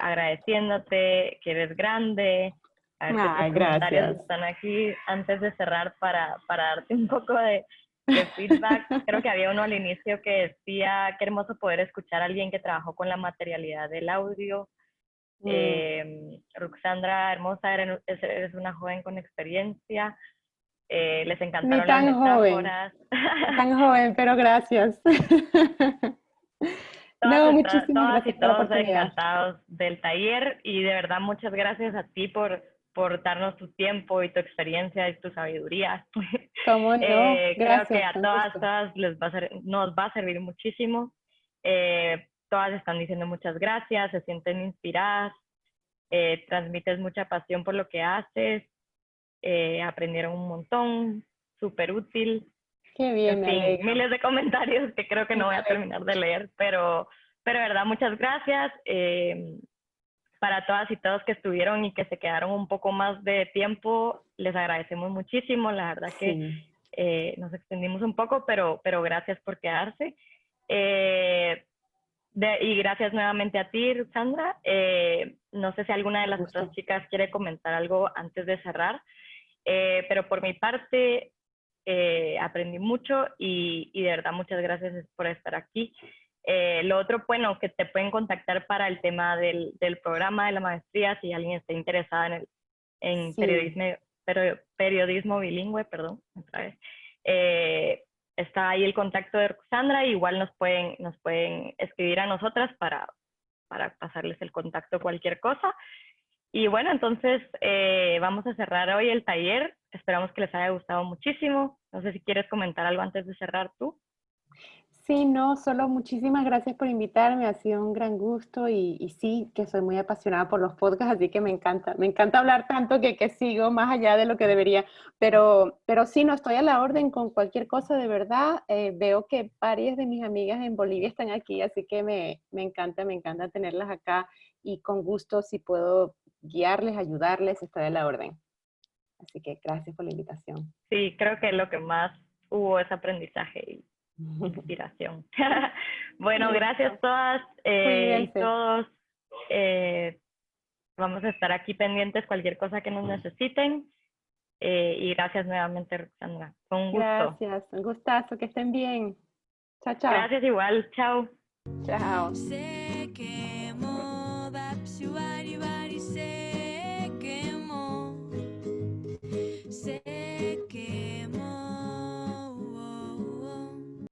agradeciéndote que eres grande. A ver qué otros Ay, comentarios gracias. están aquí antes de cerrar para darte un poco de feedback. Creo que había uno al inicio que decía, qué hermoso poder escuchar a alguien que trabajó con la materialidad del audio. Roxandra, hermosa, eres una joven con experiencia. Les Ni encantaron las tan joven, metáforas. tan joven, pero gracias. No, muchísimas Todas y gracias por la todos oportunidad. encantados del taller y de verdad muchas gracias a ti por darnos tu tiempo y tu experiencia y tu sabiduría. ¿Cómo no? Creo Gracias, que a con todas gusto. nos va a servir muchísimo. Todas están diciendo muchas gracias, se sienten inspiradas, transmites mucha pasión por lo que haces, aprendieron un montón, súper útil. Qué bien, En me fin, alegro. miles de comentarios que creo que no voy Me a terminar de leer, pero de verdad muchas gracias. Para todas y todos que estuvieron y que se quedaron un poco más de tiempo, les agradecemos muchísimo. La verdad que nos extendimos un poco, pero gracias por quedarse. Y gracias nuevamente a ti, Roxandra. No sé si alguna de las otras chicas quiere comentar algo antes de cerrar, pero por mi parte aprendí mucho y de verdad muchas gracias por estar aquí. Lo otro, bueno, que te pueden contactar para el tema del programa de la maestría, si alguien está interesada en periodismo bilingüe, perdón, otra vez. Está ahí el contacto de Roxandra, igual nos pueden escribir a nosotras para pasarles el contacto, cualquier cosa. Y bueno, entonces vamos a cerrar hoy el taller. Esperamos que les haya gustado muchísimo. No sé si quieres comentar algo antes de cerrar tú. Sí, no, solo muchísimas gracias por invitarme, ha sido un gran gusto y sí, que soy muy apasionada por los podcasts, así que me encanta hablar tanto que sigo más allá de lo que debería, pero sí, no estoy a la orden con cualquier cosa, de verdad. Veo que varias de mis amigas en Bolivia están aquí, así que me encanta tenerlas acá y con gusto si puedo guiarles, ayudarles, estoy a la orden. Así que gracias por la invitación. Sí, creo que lo que más hubo es aprendizaje y inspiración. Bueno, gracias todas y todos. Vamos a estar aquí pendientes cualquier cosa que nos necesiten. Y gracias nuevamente, Roxandra. Fue un gusto. Gracias, un gustazo, que estén bien. Chao, chao. Gracias igual, chao. Chao.